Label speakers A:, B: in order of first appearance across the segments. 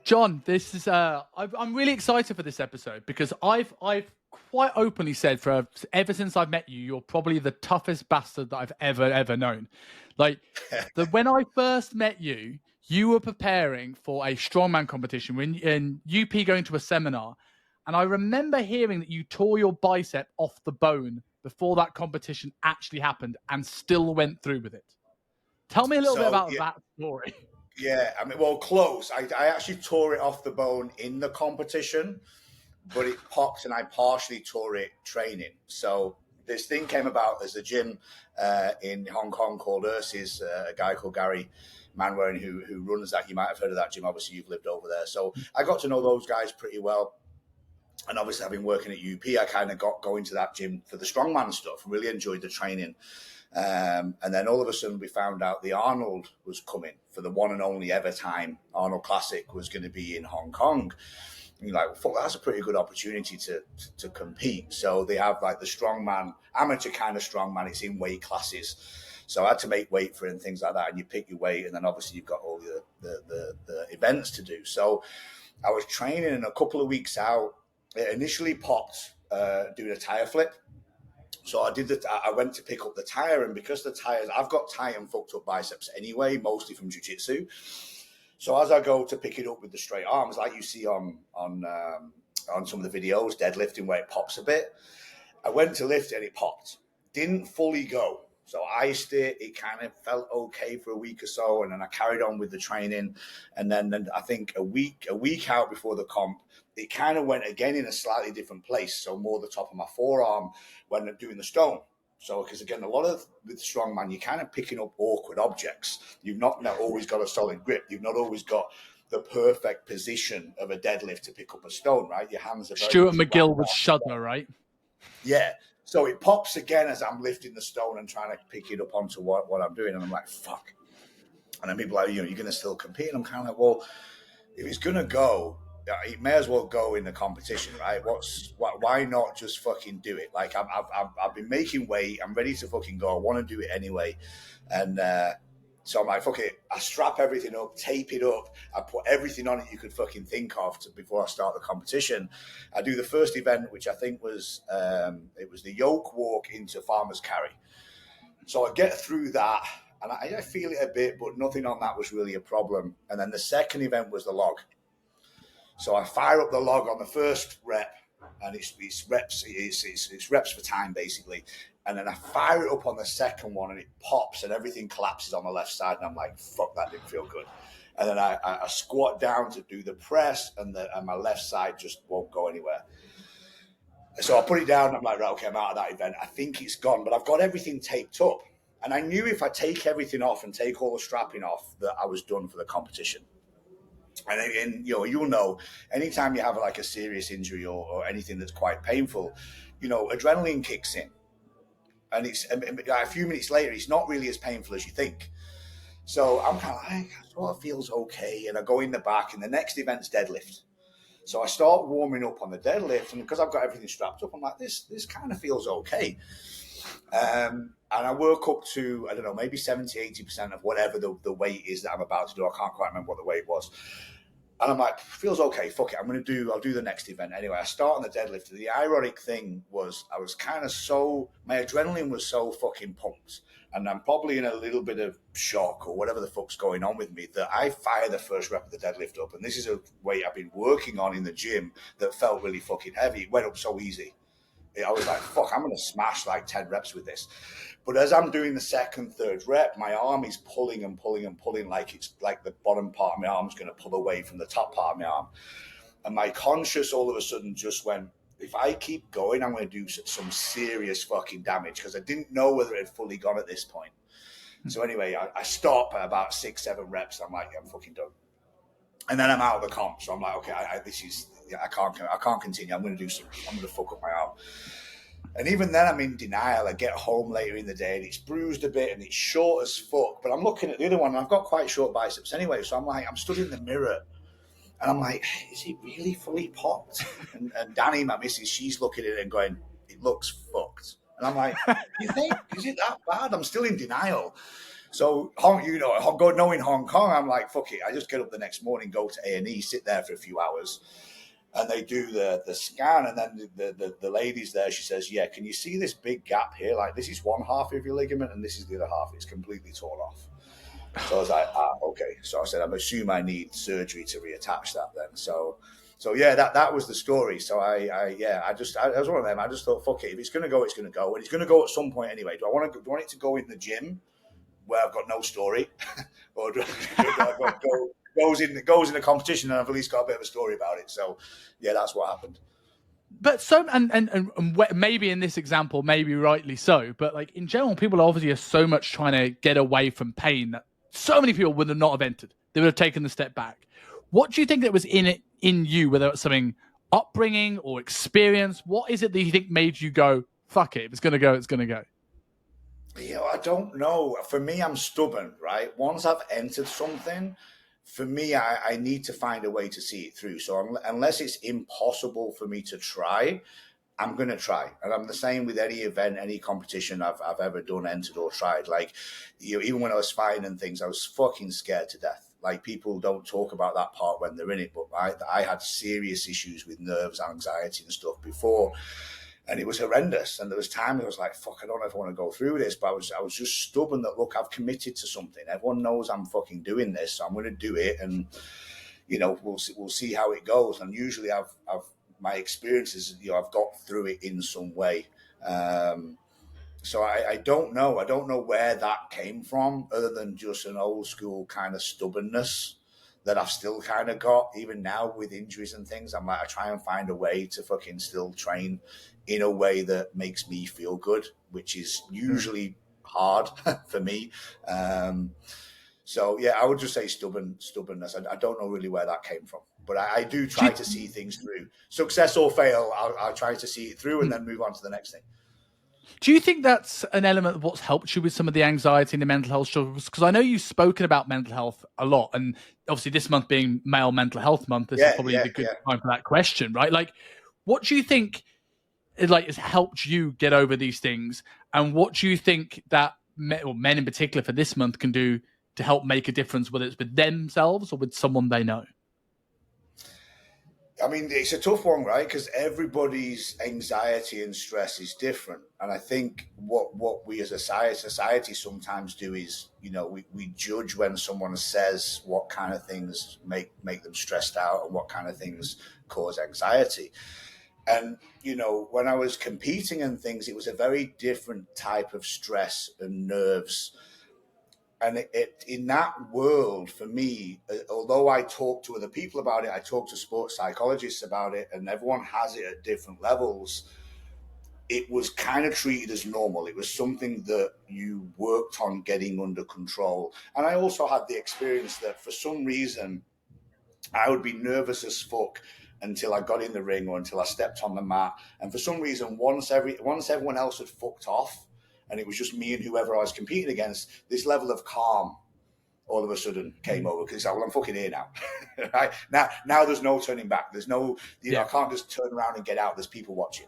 A: John, this is I'm really excited for this episode because I've quite openly said ever since I've met you, you're probably the toughest bastard that I've ever known. Like when I first met you, you were preparing for a strongman competition in UP, going to a seminar, and I remember hearing that you tore your bicep off the bone before that competition actually happened and still went through with it. Tell me a little bit about that story.
B: Yeah, I mean, well, close. I actually tore it off the bone in the competition, but it popped and I partially tore it training. So this thing came about. There's a gym in Hong Kong called Ursi's, a guy called Gary Manwaring who runs that. You might have heard of that gym. Obviously, you've lived over there. So I got to know those guys pretty well. And obviously, having working at UP, I kind of got going to that gym for the strongman stuff. Really enjoyed the training. And then all of a sudden we found out the Arnold was coming for the one and only ever time. Arnold Classic was going to be in Hong Kong. And you're like, well, fuck, that's a pretty good opportunity to compete. So they have like the strongman, amateur kind of strongman. It's in weight classes. So I had to make weight for it and things like that. And you pick your weight, and then obviously you've got all the events to do. So I was training, and a couple of weeks out, it initially popped doing a tire flip. So I went to pick up the tire, and because the tires, I've got tight and fucked up biceps anyway, mostly from jiu-jitsu. So as I go to pick it up with the straight arms, like you see on some of the videos, deadlifting where it pops a bit, I went to lift it and it popped. Didn't fully go. So I iced it. It kind of felt okay for a week or so, and then I carried on with the training. And then I think a week out before the comp, it kind of went again in a slightly different place. So more the top of my forearm when I'm doing the stone. So, because again, a lot of with strongman, you're kind of picking up awkward objects. You've not always got a solid grip. You've not always got the perfect position of a deadlift to pick up a stone, right? Your hands are very
A: Stuart McGill would shudder, right?
B: Yeah. So it pops again as I'm lifting the stone and trying to pick it up onto what I'm doing. And I'm like, fuck. And then people are like, you're going to still compete? And I'm kind of like, well, if it's going to go, it may as well go in the competition, right? Why not just fucking do it? Like I've been making weight. I'm ready to fucking go. I want to do it anyway. And so I'm like, fuck it. I strap everything up, tape it up. I put everything on it you could fucking think of before I start the competition. I do the first event, which I think was, it was the yoke walk into Farmer's Carry. So I get through that and I feel it a bit, but nothing on that was really a problem. And then the second event was the log. So I fire up the log on the first rep, and it's reps for time basically. And then I fire it up on the second one, and it pops, and everything collapses on the left side. And I'm like, "Fuck, that didn't feel good." And then I squat down to do the press, and my left side just won't go anywhere. So I put it down. And I'm like, "Right, okay, I'm out of that event. I think it's gone, but I've got everything taped up." And I knew if I take everything off and take all the strapping off, that I was done for the competition. And you'll know, anytime you have like a serious injury or anything that's quite painful, adrenaline kicks in, and it's a few minutes later, it's not really as painful as you think. So I'm kind of like, well, it feels okay, and I go in the back, and the next event's deadlift. So I start warming up on the deadlift, and because I've got everything strapped up, I'm like, this kind of feels okay. And I work up to, I don't know, maybe 70, 80% of whatever the weight is that I'm about to do. I can't quite remember what the weight was. And I'm like, feels okay, fuck it. I'll do the next event. Anyway, I start on the deadlift. The ironic thing was I was kind of my adrenaline was so fucking pumped. And I'm probably in a little bit of shock or whatever the fuck's going on with me that I fire the first rep of the deadlift up. And this is a weight I've been working on in the gym that felt really fucking heavy. It went up so easy. I was like, fuck, I'm going to smash like 10 reps with this. But as I'm doing the second, third rep, my arm is pulling and pulling and pulling, like it's like the bottom part of my arm is going to pull away from the top part of my arm. And my conscious all of a sudden just went, if I keep going, I'm going to do some serious fucking damage, because I didn't know whether it had fully gone at this point. So anyway, I stop at about 6-7 reps. I'm like, I'm fucking done. And then I'm out of the comp. So I'm like, okay, I can't continue. I'm going to fuck up my arm. And even then I'm in denial. I get home later in the day and it's bruised a bit and it's short as fuck. But I'm looking at the other one and I've got quite short biceps anyway. So I'm like, I'm stood in the mirror and I'm like, is it really fully popped? And Danny, my missus, she's looking at it and going, it looks fucked. And I'm like, you think, is it that bad? I'm still in denial. So, knowing Hong Kong, I'm like, fuck it. I just get up the next morning, go to A&E, sit there for a few hours, and they do the scan. And then the lady's there. She says, yeah, can you see this big gap here? Like, this is one half of your ligament, and this is the other half. It's completely torn off. So I was like, okay. So I said, I assume I need surgery to reattach that then. So yeah, that was the story. So I was one of them. I just thought, fuck it. If it's going to go, it's going to go. And it's going to go at some point anyway. Do I want it to go in the gym where I've got no story? Or do I goes in a competition and I've at least got a bit of a story about it? So yeah, that's what happened.
A: But maybe in this example, maybe rightly so, but like in general, people obviously are so much trying to get away from pain that so many people would have not have entered. They would have taken the step back. What do you think that was in you, whether it's something upbringing or experience? What is it that you think made you go, fuck it, if it's going to go, it's going to go?
B: I don't know. For me, I'm stubborn, right? Once I've entered something, for me, I need to find a way to see it through. So unless it's impossible for me to try, I'm going to try. And I'm the same with any event, any competition I've ever done, entered or tried. Like, even when I was fighting and things, I was fucking scared to death. Like, people don't talk about that part when they're in it, but I had serious issues with nerves, anxiety and stuff before. And it was horrendous. And there was times I was like, fuck, I don't know if I want to go through this. But I was just stubborn that, look, I've committed to something. Everyone knows I'm fucking doing this. So I'm going to do it. And, we'll see how it goes. And usually I've my experiences, I've got through it in some way. So I don't know. I don't know where that came from, other than just an old school kind of stubbornness that I've still kind of got, even now with injuries and things. I'm like, I try and find a way to fucking still train in a way that makes me feel good, which is usually hard for me. So yeah, I would just say stubbornness. I don't know really where that came from, but I do try to see things through. Success or fail, I'll try to see it through and then move on to the next thing.
A: Do you think that's an element of what's helped you with some of the anxiety and the mental health struggles? Because I know you've spoken about mental health a lot, and obviously this month being Male Mental Health Month, this is probably the good time for that question, right? Like, what do you think has helped you get over these things, and what do you think that men in particular for this month can do to help make a difference, whether it's with themselves or with someone they know?
B: I mean, it's a tough one, right? Because everybody's anxiety and stress is different. And I think what we as a society sometimes do is, we judge when someone says what kind of things make them stressed out and what kind of things cause anxiety. And, when I was competing and things, it was a very different type of stress and nerves. And it in that world, for me, although I talk to other people about it, I talk to sports psychologists about it, and everyone has it at different levels. It was kind of treated as normal. It was something that you worked on getting under control. And I also had the experience that for some reason, I would be nervous as fuck until I got in the ring or until I stepped on the mat. And for some reason, once everyone else had fucked off, and it was just me and whoever I was competing against, this level of calm all of a sudden came over, because it's like, well, I'm fucking here now. Right? Now there's no turning back. There's no, I can't just turn around and get out. There's people watching.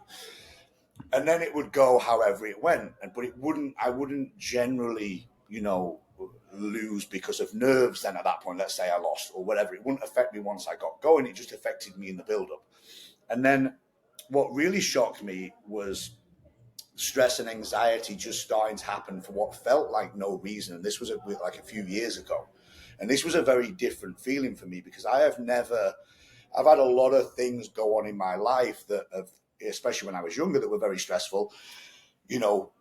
B: And then it would go however it went. But I wouldn't generally, lose because of nerves then at that point. Let's say I lost or whatever. It wouldn't affect me once I got going. It just affected me in the build-up. And then what really shocked me was stress and anxiety just starting to happen for what felt like no reason. And this was like a few years ago. And this was a very different feeling for me, because I've had a lot of things go on in my life that have, especially when I was younger, that were very stressful,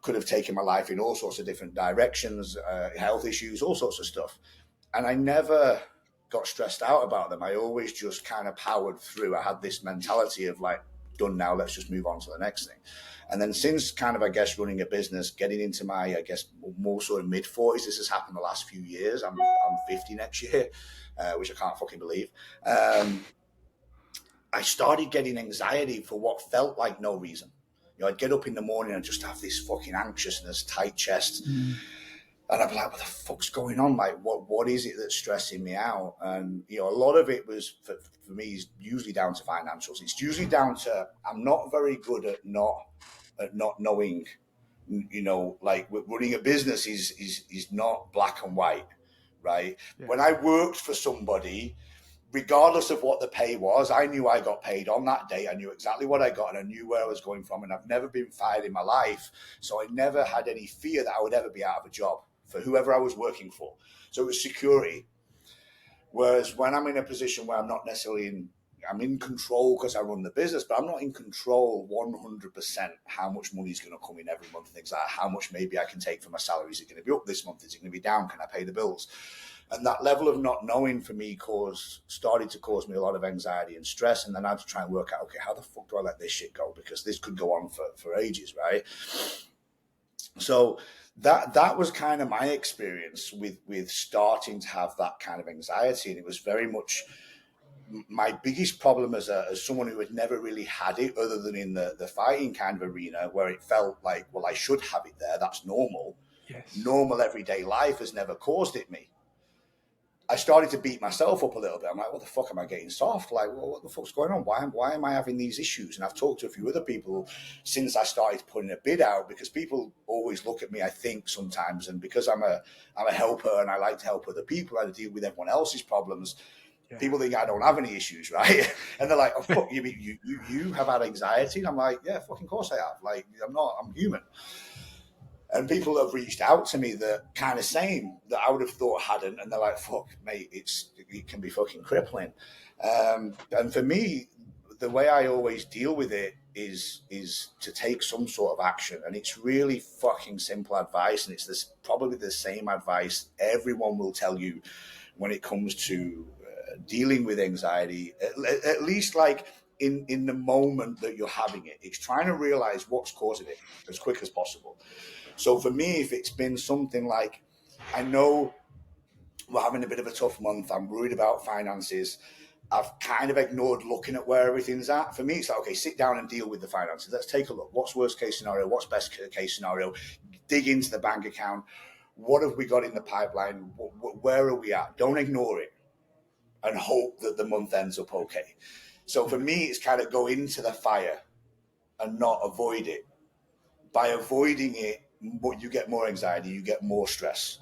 B: could have taken my life in all sorts of different directions, health issues, all sorts of stuff. And I never got stressed out about them. I always just kind of powered through. I had this mentality of like, done now, let's just move on to the next thing. And then since kind of, I guess, running a business, getting into my, I guess, more sort of mid-40s, this has happened the last few years. I'm 50 next year, which I can't fucking believe. I started getting anxiety for what felt like no reason. I'd get up in the morning and just have this fucking anxiousness, tight chest. And I'd be like, what the fuck's going on? Like, what is it that's stressing me out? And, a lot of it was, for me, is usually down to financials. It's usually down to, I'm not very good at not knowing You know, like running a business is not black and white, right?
A: Yeah.
B: When I worked for somebody, regardless of what the pay was, I knew I got paid on that day. I knew exactly what I got, and I knew where I was going from. And I've never been fired in my life, so I never had any fear that I would ever be out of a job for whoever I was working for. So it was security. Whereas when I'm in a position where I'm not necessarily I'm in control because I run the business, but I'm not in control 100% how much money is going to come in every month. Things like how much maybe I can take for my salary. Is it going to be up this month? Is it going to be down? Can I pay the bills? And that level of not knowing for me started to cause me a lot of anxiety and stress. And then I had to try and work out, okay, how the fuck do I let this shit go? Because this could go on for ages, right? So that was kind of my experience with starting to have that kind of anxiety. And it was very much my biggest problem as someone who had never really had it other than in the fighting kind of arena, where it felt like, well, I should have it there. That's normal.
A: Yes.
B: Normal everyday life has never caused it me. I started to beat myself up a little bit. I'm like, what the fuck am I getting soft? Like, well, what the fuck's going on? Why am I having these issues? And I've talked to a few other people since I started putting a bid out, because people always look at me, I think sometimes, and because I'm a helper and I like to help other people, I deal with everyone else's problems. Yeah. People think I don't have any issues, right? And they're like, oh, fuck, you have had anxiety? And I'm like, yeah, fucking course I have. Like, I'm human. And people have reached out to me that kind of same that I would have thought hadn't, and they're like, "Fuck, mate, it can be fucking crippling." And for me, the way I always deal with it is to take some sort of action, and it's really fucking simple advice, and it's probably the same advice everyone will tell you when it comes to dealing with anxiety. At least, like in the moment that you're having it, it's trying to realize what's causing it as quick as possible. So for me, if it's been something like, I know we're having a bit of a tough month, I'm worried about finances, I've kind of ignored looking at where everything's at. For me, it's like, okay, sit down and deal with the finances. Let's take a look. What's worst case scenario? What's best case scenario? Dig into the bank account. What have we got in the pipeline? Where are we at? Don't ignore it and hope that the month ends up okay. So for me, it's kind of go into the fire and not avoid it. By avoiding it, you get more anxiety, you get more stress.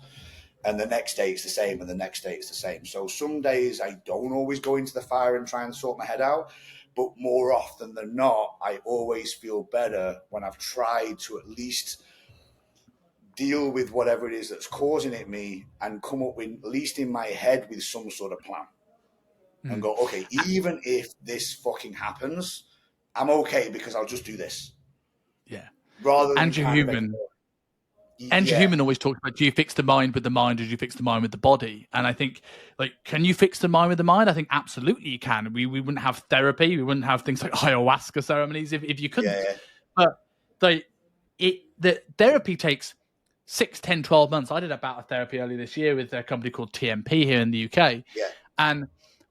B: And the next day it's the same, and the next day it's the same. So some days I don't always go into the fire and try and sort my head out, but more often than not, I always feel better when I've tried to at least deal with whatever it is that's causing it me and come up with, at least in my head, with some sort of plan. And go, okay, even if this fucking happens, I'm okay because I'll just do this.
A: Yeah.
B: Rather than
A: Andrew Human. Andrew Human always talks about, do you fix the mind with the mind, or do you fix the mind with the body? And I think, like, can you fix the mind with the mind? I think absolutely you can. We wouldn't have therapy. We wouldn't have things like ayahuasca ceremonies if you couldn't. Yeah. But the therapy takes 6, 10, 12 months. I did a bout of therapy earlier this year with a company called TMP here in the UK.
B: Yeah.
A: And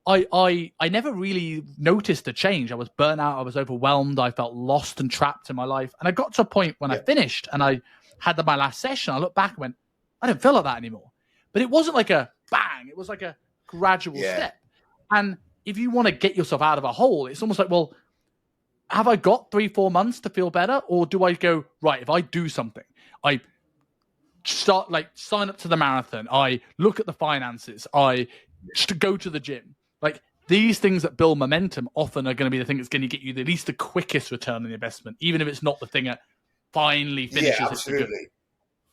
A: I never really noticed a change. I was burnt out. I was overwhelmed. I felt lost and trapped in my life. And I got to a point when I finished and I had my last session. I looked back and went, I don't feel like that anymore. But it wasn't like a bang. It was like a gradual step. And if you want to get yourself out of a hole, it's almost like, well, have I got 3-4 months to feel better? Or do I go, right, if I do something, I start, like, sign up to the marathon, I look at the finances, I go to the gym. Like, these things that build momentum often are going to be the thing that's going to get you at least the quickest return on the investment, even if it's not the thing that finally finishes.
B: Yeah, absolutely.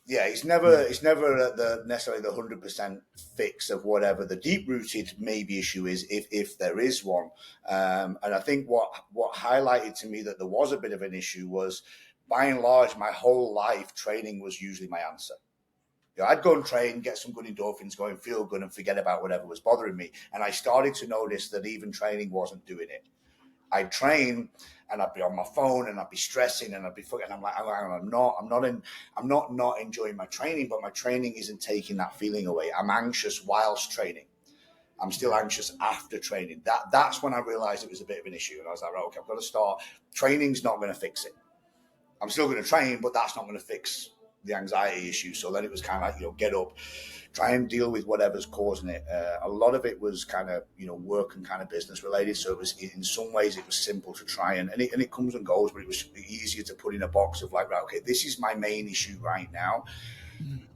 B: Yeah, it's never at necessarily the 100% fix of whatever the deep-rooted maybe issue is, if there is one. And I think what highlighted to me that there was a bit of an issue was, by and large, my whole life, training was usually my answer. I'd go and train, get some good endorphins going, feel good, and forget about whatever was bothering me. And I started to notice that even training wasn't doing it. I'd train and I'd be on my phone and I'd be stressing and I'd be fucking. I'm like, I'm not enjoying my training, but my training isn't taking that feeling away. I'm anxious whilst training. I'm still anxious after training. That's when I realized it was a bit of an issue. And I was like, right, okay, I've got to start. Training's not going to fix it. I'm still going to train, but that's not going to fix the anxiety issue. So then it was kind of like, get up, try and deal with whatever's causing it. A lot of it was kind of, work and kind of business related. So it was, in some ways, it was simple to try and it comes and goes, but it was easier to put in a box of like, right, okay, this is my main issue right now.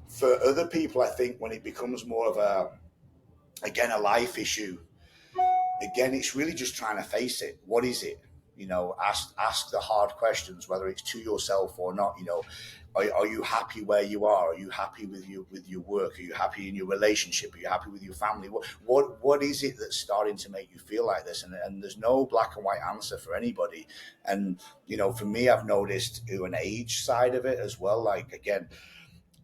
B: For other people, I think when it becomes more of a life issue, again, it's really just trying to face it. What is it? Ask the hard questions, whether it's to yourself or not. Are you happy where you are? Are you happy with your work? Are you happy in your relationship? Are you happy with your family? What is it that's starting to make you feel like this? And there's no black and white answer for anybody. And for me, I've noticed an age side of it as well. Like, again,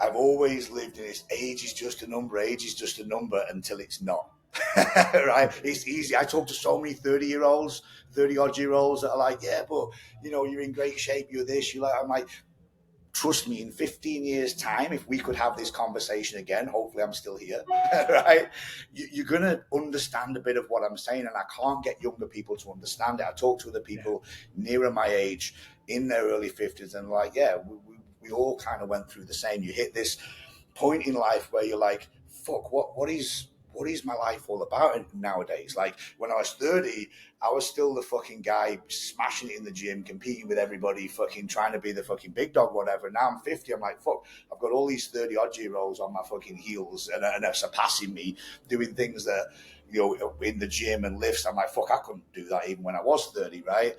B: I've always lived in this: age is just a number. Age is just a number until it's not. Right? It's easy. I talk to so many 30-year-olds, 30-odd-year-olds that are like, yeah, but you're in great shape. You're this. I'm like, trust me, in 15 years' time, if we could have this conversation again, hopefully I'm still here, right? You're going to understand a bit of what I'm saying, and I can't get younger people to understand it. I talk to other people nearer my age in their early 50s, and like, yeah, we all kind of went through the same. You hit this point in life where you're like, fuck, what is my life all about nowadays? Like, when I was 30, I was still the fucking guy smashing it in the gym, competing with everybody, fucking trying to be the fucking big dog, whatever. Now I'm 50, I'm like, fuck, I've got all these 30-odd-year-olds on my fucking heels and are surpassing me, doing things that, in the gym and lifts. I'm like, fuck, I couldn't do that even when I was 30, right?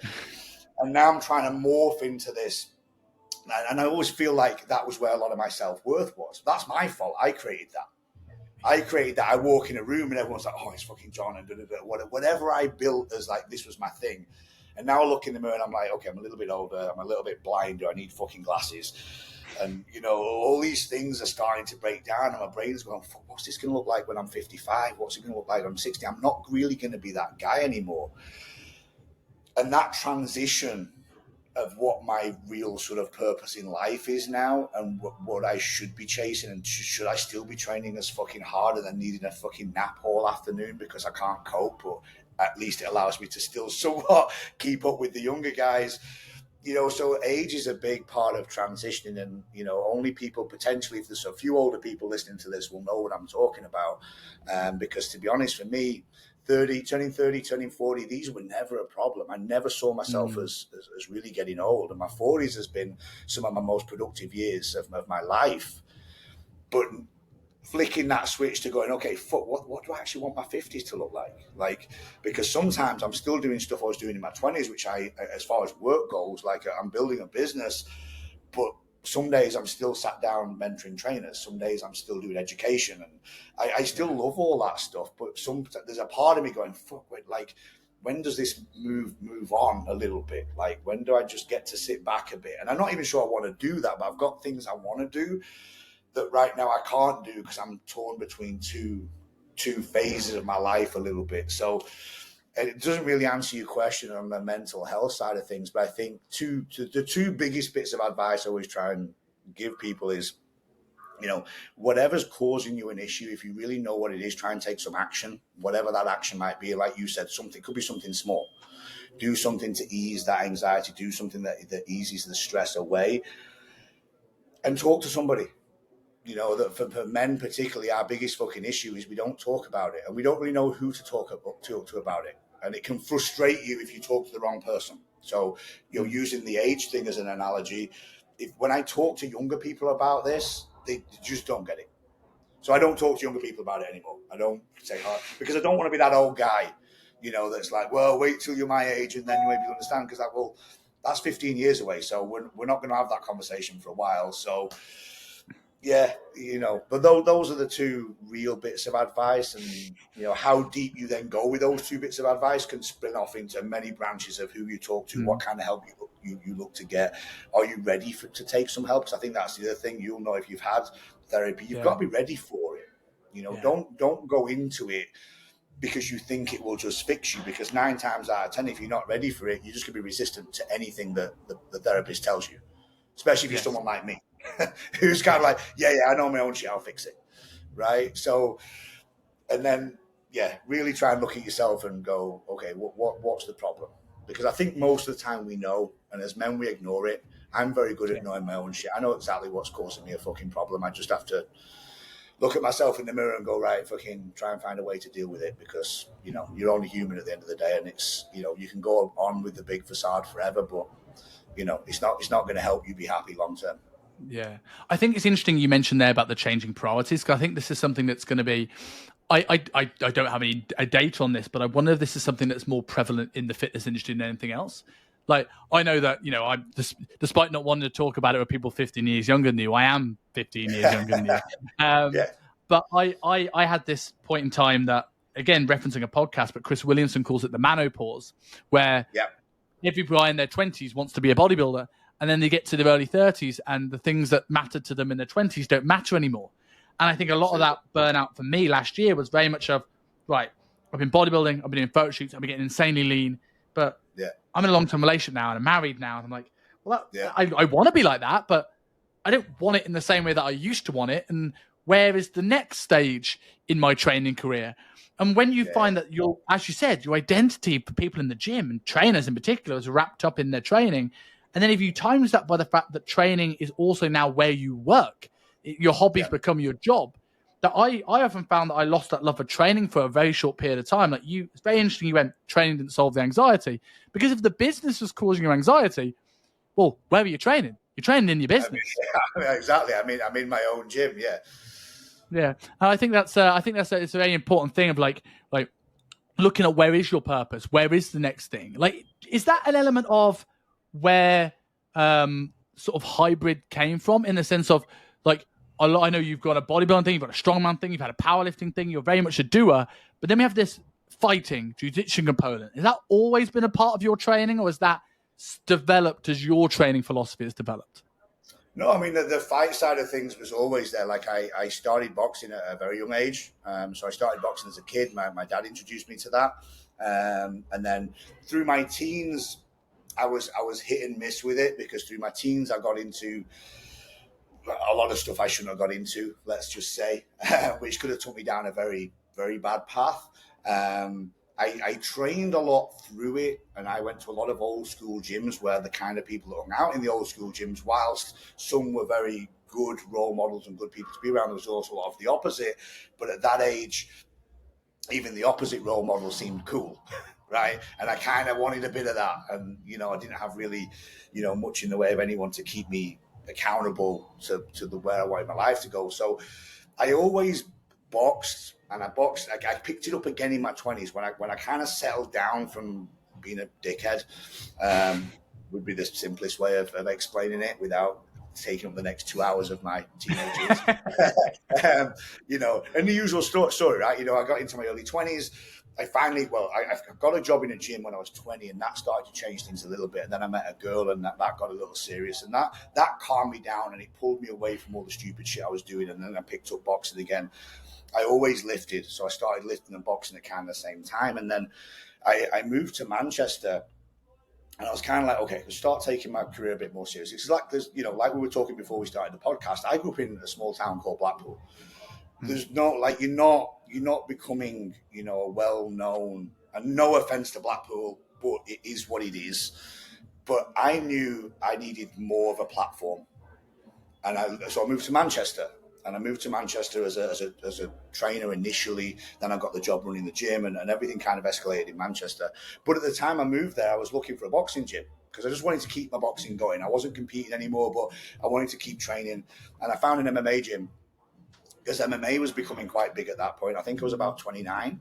B: And now I'm trying to morph into this. And I always feel like that was where a lot of my self-worth was. That's my fault. I created that. I walk in a room and everyone's like, oh, it's fucking Jon, and whatever I built as like, this was my thing. And now I look in the mirror and I'm like, okay, I'm a little bit older. I'm a little bit blind. Do I need fucking glasses? And, all these things are starting to break down, and my brain's going, fuck, what's this going to look like when I'm 55? What's it going to look like when I'm 60? I'm not really going to be that guy anymore. And that transition of what my real sort of purpose in life is now, and what I should be chasing, and should I still be training as fucking hard and then needing a fucking nap all afternoon because I can't cope, but at least it allows me to still somewhat keep up with the younger guys. So age is a big part of transitioning, and only people potentially, if there's a few older people listening to this, will know what I'm talking about. Because to be honest, for me, turning 40, these were never a problem. I never saw myself as really getting old, and my 40s has been some of my most productive years of my life. But flicking that switch to going, okay, fuck, what do I actually want my 50s to look like? Like, because sometimes I'm still doing stuff I was doing in my 20s, which as far as work goes, like, I'm building a business, but some days I'm still sat down mentoring trainers. Some days I'm still doing education, and I still love all that stuff. But there's a part of me going, fuck, wait, like, when does this move on a little bit? Like, when do I just get to sit back a bit? And I'm not even sure I want to do that, but I've got things I want to do that right now I can't do because I'm torn between two phases of my life a little bit. So it doesn't really answer your question on the mental health side of things, but I think the two biggest bits of advice I always try and give people is, whatever's causing you an issue, if you really know what it is, try and take some action, whatever that action might be. Like you said, something could be something small. Do something to ease that anxiety, do something that eases the stress away, and talk to somebody. That for men particularly, our biggest fucking issue is we don't talk about it, and we don't really know who to talk to about it. And it can frustrate you if you talk to the wrong person. So, using the age thing as an analogy, when I talk to younger people about this, they just don't get it. So I don't talk to younger people about it anymore. I don't say hard because I don't want to be that old guy, that's like, well, wait till you're my age and then you maybe understand. Because that's 15 years away. So we're not going to have that conversation for a while. So, yeah, but those are the two real bits of advice, and how deep you then go with those two bits of advice can spin off into many branches of who you talk to, what kind of help you look to get. Are you ready to take some help? Because I think that's the other thing. You'll know if you've had therapy, you've got to be ready for it. Don't go into it because you think it will just fix you, because 9 times out of 10, if you're not ready for it, you're just going to be resistant to anything that the therapist tells you, especially if you're someone like me. Who's kind of like, yeah, I know my own shit, I'll fix it, right? So, and then, really try and look at yourself and go, okay, what's the problem? Because I think most of the time we know, and as men we ignore it. I'm very good at knowing my own shit. I know exactly what's causing me a fucking problem. I just have to look at myself in the mirror and go, right, fucking try and find a way to deal with it, because, you know, you're only human at the end of the day, and it's, you know, you can go on with the big facade forever, but, you know, it's not going to help you be happy long term.
A: Yeah. I think it's interesting you mentioned there about the changing priorities, because I think this is something that's going to be, I don't have any data on this, but I wonder if this is something that's more prevalent in the fitness industry than anything else. Like, I know that, you know, despite not wanting to talk about it with people 15 years younger than you, I am 15 years younger than you.
B: Yeah.
A: But I had this point in time that, again, referencing a podcast, but Chris Williamson calls it the manopause, where every guy in their 20s wants to be a bodybuilder, and then they get to their early 30s, and the things that mattered to them in their 20s don't matter anymore. And I think a lot of that burnout for me last year was very much of, right, I've been bodybuilding, I've been doing photo shoots, I've been getting insanely lean, but I'm in a long-term relationship now, and I'm married now, and I'm like, well, I want to be like that, but I don't want it in the same way that I used to want it. And where is the next stage in my training career? And when you find that your, as you said, your identity for people in the gym and trainers in particular is wrapped up in their training, and then if you times that by the fact that training is also now where you work, your hobbies become your job, that I often found that I lost that love for training for a very short period of time. Like you, it's very interesting. You went, training didn't solve the anxiety, because if the business was causing you anxiety, well, where are you training? You're training in your business.
B: Exactly. I mean, I'm in my own gym. Yeah.
A: Yeah. And I think that's it's a very important thing of like looking at where is your purpose? Where is the next thing? Like, is that an element of where sort of hybrid came from, in the sense of, like, I know you've got a bodybuilding thing, you've got a strongman thing, you've had a powerlifting thing, you're very much a doer, but then we have this fighting, jiu-jitsu component. Has that always been a part of your training, or is that developed as your training philosophy has developed?
B: No, I mean, the fight side of things was always there. Like, I started boxing at a very young age. So I started boxing as a kid. My dad introduced me to that. And then through my teens, I was hit and miss with it, because through my teens, I got into a lot of stuff I shouldn't have got into, let's just say, which could have took me down a very, very bad path. I trained a lot through it, and I went to a lot of old school gyms where the kind of people that hung out in the old school gyms, whilst some were very good role models and good people to be around, there was also a lot of the opposite. But at that age, even the opposite role model seemed cool, right? And I kind of wanted a bit of that. And, you know, I didn't have really, you know, much in the way of anyone to keep me accountable to the where I wanted my life to go. So I always boxed, and I picked it up again in my 20s when I kind of settled down from being a dickhead. Would be the simplest way of explaining it without taking up the next 2 hours of my teenage years. You know, and the usual story, right? You know, I got into my early 20s. I got a job in a gym when I was 20, and that started to change things a little bit. And then I met a girl, and that got a little serious, and that calmed me down, and it pulled me away from all the stupid shit I was doing. And then I picked up boxing again. I always lifted, so I started lifting and boxing at kind of the same time. And then I moved to Manchester, and I was kind of like, okay, I'll start taking my career a bit more seriously. It's like there's, you know, like we were talking before we started the podcast. I grew up in a small town called Blackpool. There's no, like, you're not becoming, you know, a well-known, and no offense to Blackpool, but it is what it is. But I knew I needed more of a platform, and so I moved to Manchester. And I moved to Manchester as a trainer initially. Then I got the job running the gym, and everything kind of escalated in Manchester. But at the time I moved there, I was looking for a boxing gym, because I just wanted to keep my boxing going. I wasn't competing anymore, but I wanted to keep training. And I found an MMA gym, because MMA was becoming quite big at that point. I think I was about 29.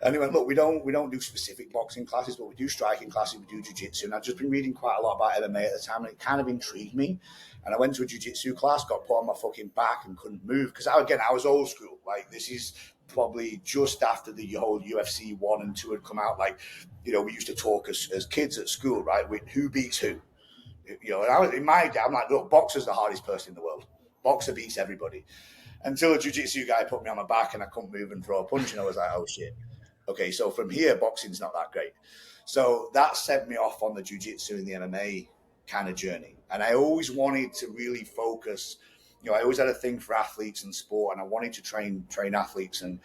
B: And he went, look, we don't do specific boxing classes, but we do striking classes, we do jiu-jitsu. And I'd just been reading quite a lot about MMA at the time, and it kind of intrigued me. And I went to a jiu-jitsu class, got put on my fucking back and couldn't move. Because, I was old school. Like, this is probably just after the whole UFC 1 and 2 had come out. Like, you know, we used to talk as kids at school, right, with who beats who. You know, and in my day, I'm like, look, boxer's the hardest person in the world. Boxer beats everybody. Until a jiu-jitsu guy put me on my back and I couldn't move and throw a punch, and I was like, oh, shit. Okay, so from here, boxing's not that great. So that sent me off on the jiu-jitsu and the MMA kind of journey. And I always wanted to really focus. You know, I always had a thing for athletes and sport, and I wanted to train athletes. And,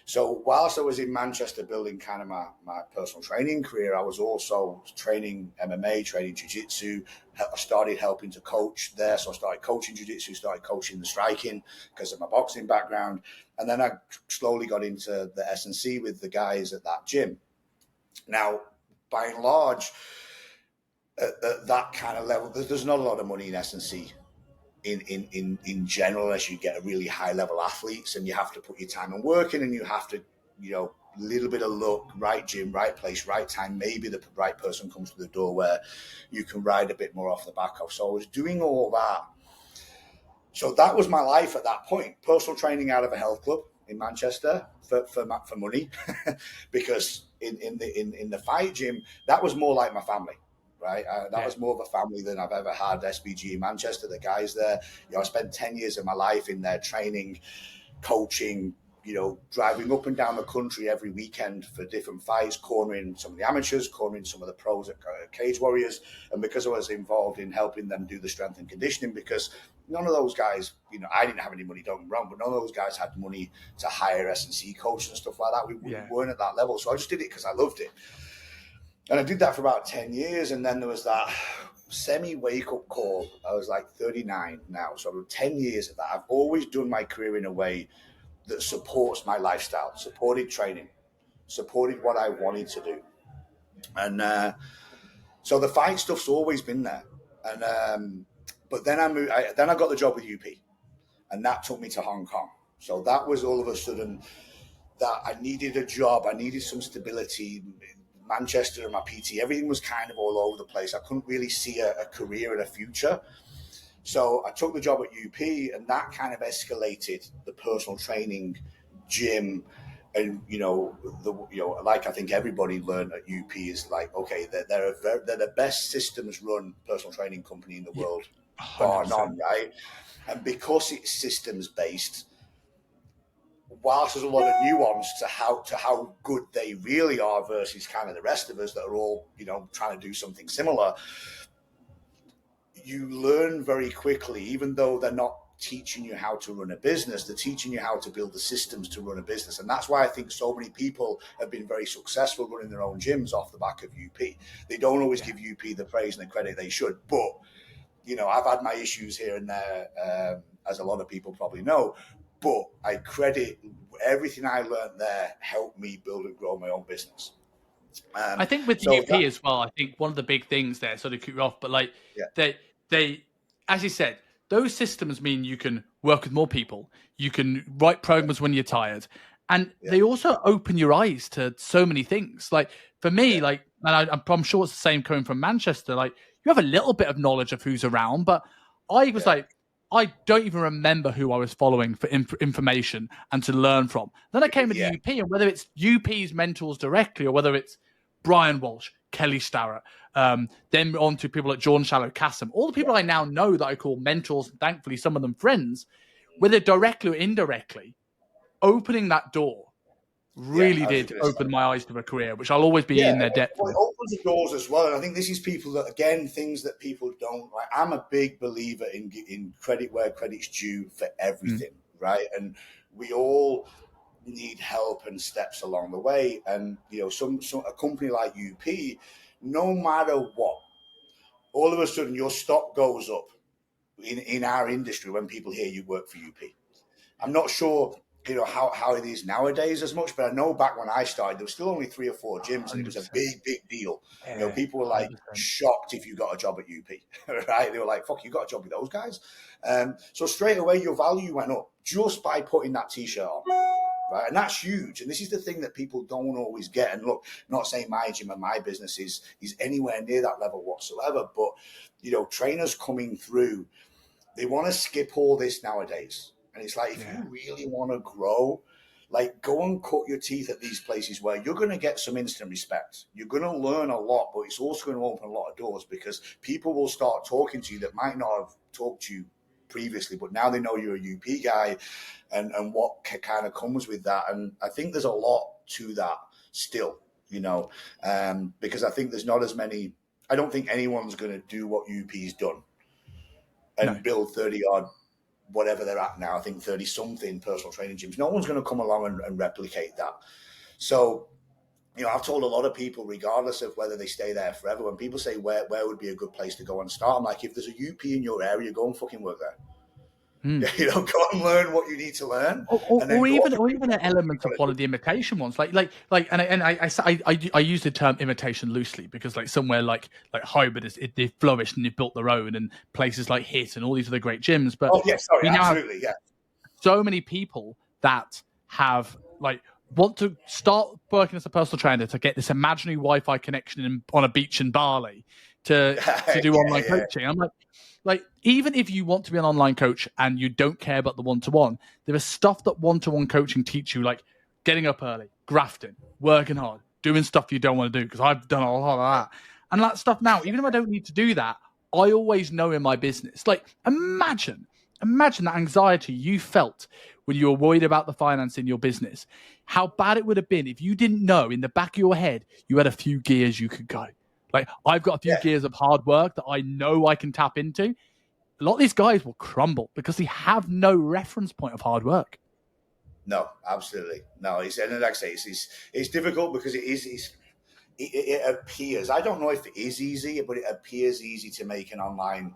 B: So whilst I was in Manchester building kind of my personal training career, I was also training MMA, training jiu-jitsu. I started helping to coach there. So I started coaching jiu-jitsu, started coaching the striking because of my boxing background. And then I slowly got into the S&C with the guys at that gym. Now, by and large, at that kind of level, there's not a lot of money in S&C in general, unless you get a really high level athletes, and you have to put your time and work in, and you have to, a little bit of luck, right gym, right place, right time. Maybe the right person comes to the door where you can ride a bit more off the back of. So I was doing all that. So that was my life at that point. Personal training out of a health club in Manchester for money, because in the fight gym, that was more like my family. Right, that was more of a family than I've ever had. SBG in Manchester, the guys there. I spent 10 years of my life in there training, coaching, driving up and down the country every weekend for different fights, cornering some of the amateurs, cornering some of the pros at Cage Warriors. And because I was involved in helping them do the strength and conditioning, because none of those guys, I didn't have any money, don't get me wrong, but none of those guys had money to hire S&C coaches and stuff like that. We weren't at that level. So I just did it because I loved it. And I did that for about 10 years. And then there was that semi-wake-up call. I was like 39 now. So 10 years of that. I've always done my career in a way that supports my lifestyle, supported training, supported what I wanted to do. And so the fight stuff's always been there. And but then I got the job with UP. And that took me to Hong Kong. So that was all of a sudden that I needed a job. I needed some stability. Manchester and my PT, everything was kind of all over the place. I couldn't really see a career and a future. So I took the job at UP, and that kind of escalated the personal training gym. And, like I think everybody learned at UP is like, okay, they're the best systems run personal training company in the world, bar none, right? And because it's systems based, whilst there's a lot of nuance to how good they really are versus kind of the rest of us that are all, trying to do something similar, you learn very quickly, even though they're not teaching you how to run a business, they're teaching you how to build the systems to run a business. And that's why I think so many people have been very successful running their own gyms off the back of UP. They don't always give UP the praise and the credit they should, but, I've had my issues here and there, as a lot of people probably know. But I credit everything I learned there helped me build and grow my own business.
A: I think with the UP as well, I think one of the big things there, sort of cut you off, but they, as you said, those systems mean you can work with more people, you can write programs when you're tired, and they also open your eyes to so many things. Like for me, and I'm sure it's the same coming from Manchester, like you have a little bit of knowledge of who's around, but I was like, I don't even remember who I was following for information and to learn from. Then I came to the UP, and whether it's UP's mentors directly or whether it's Brian Walsh, Kelly Starrett, then on to people like John Shallow Kassam, all the people I now know that I call mentors, and thankfully some of them friends, whether directly or indirectly, opening that door really did open my eyes to a career, which I'll always be in their debt.
B: Well, it opens the doors as well. And I think this is people that, again, things that people don't like. I'm a big believer in credit where credit's due for everything, right? And we all need help and steps along the way. And, a company like UP, no matter what, all of a sudden your stock goes up in our industry when people hear you work for UP. I'm not sure how it is nowadays as much, but I know back when I started, there was still only 3 or 4 gyms, and it was a big deal. People were like 100%. Shocked if you got a job at UP, right? They were like, "Fuck, you got a job with those guys." So straight away, your value went up just by putting that T-shirt on, right? And that's huge. And this is the thing that people don't always get. And look, I'm not saying my gym and my business is anywhere near that level whatsoever, but trainers coming through, they want to skip all this nowadays. And it's like, if you really want to grow, like go and cut your teeth at these places where you're going to get some instant respect. You're going to learn a lot, but it's also going to open a lot of doors because people will start talking to you that might not have talked to you previously, but now they know you're a UP guy and what kind of comes with that. And I think there's a lot to that still, because I think there's not as many, I don't think anyone's going to do what UP's done and build 30-odd whatever they're at now, I think 30 something personal training gyms. No one's going to come along and replicate that. So, I've told a lot of people, regardless of whether they stay there forever, when people say where would be a good place to go and start, I'm like, if there's a UP in your area, go and fucking work there. Go and learn what you need to learn,
A: or even an element of one of the imitation ones, and I use the term imitation loosely because like somewhere like Hybrid they've flourished and they've built their own, and places like HIT and all these other great gyms. But
B: absolutely, yeah.
A: So many people that have want to start working as a personal trainer to get this imaginary Wi-Fi connection on a beach in Bali to do online coaching. I'm like, even if you want to be an online coach and you don't care about the one-to-one, there is stuff that one-to-one coaching teach you, like getting up early, grafting, working hard, doing stuff you don't want to do, because I've done a lot of that. And that stuff now, even if I don't need to do that, I always know in my business. Like, imagine that anxiety you felt when you were worried about the finance in your business. How bad it would have been if you didn't know in the back of your head you had a few gears you could go. Like, I've got a few gears of hard work that I know I can tap into. A lot of these guys will crumble because they have no reference point of hard work.
B: No, absolutely. No, and like I say, it's difficult because it appears, I don't know if it is easy, but it appears easy to make an online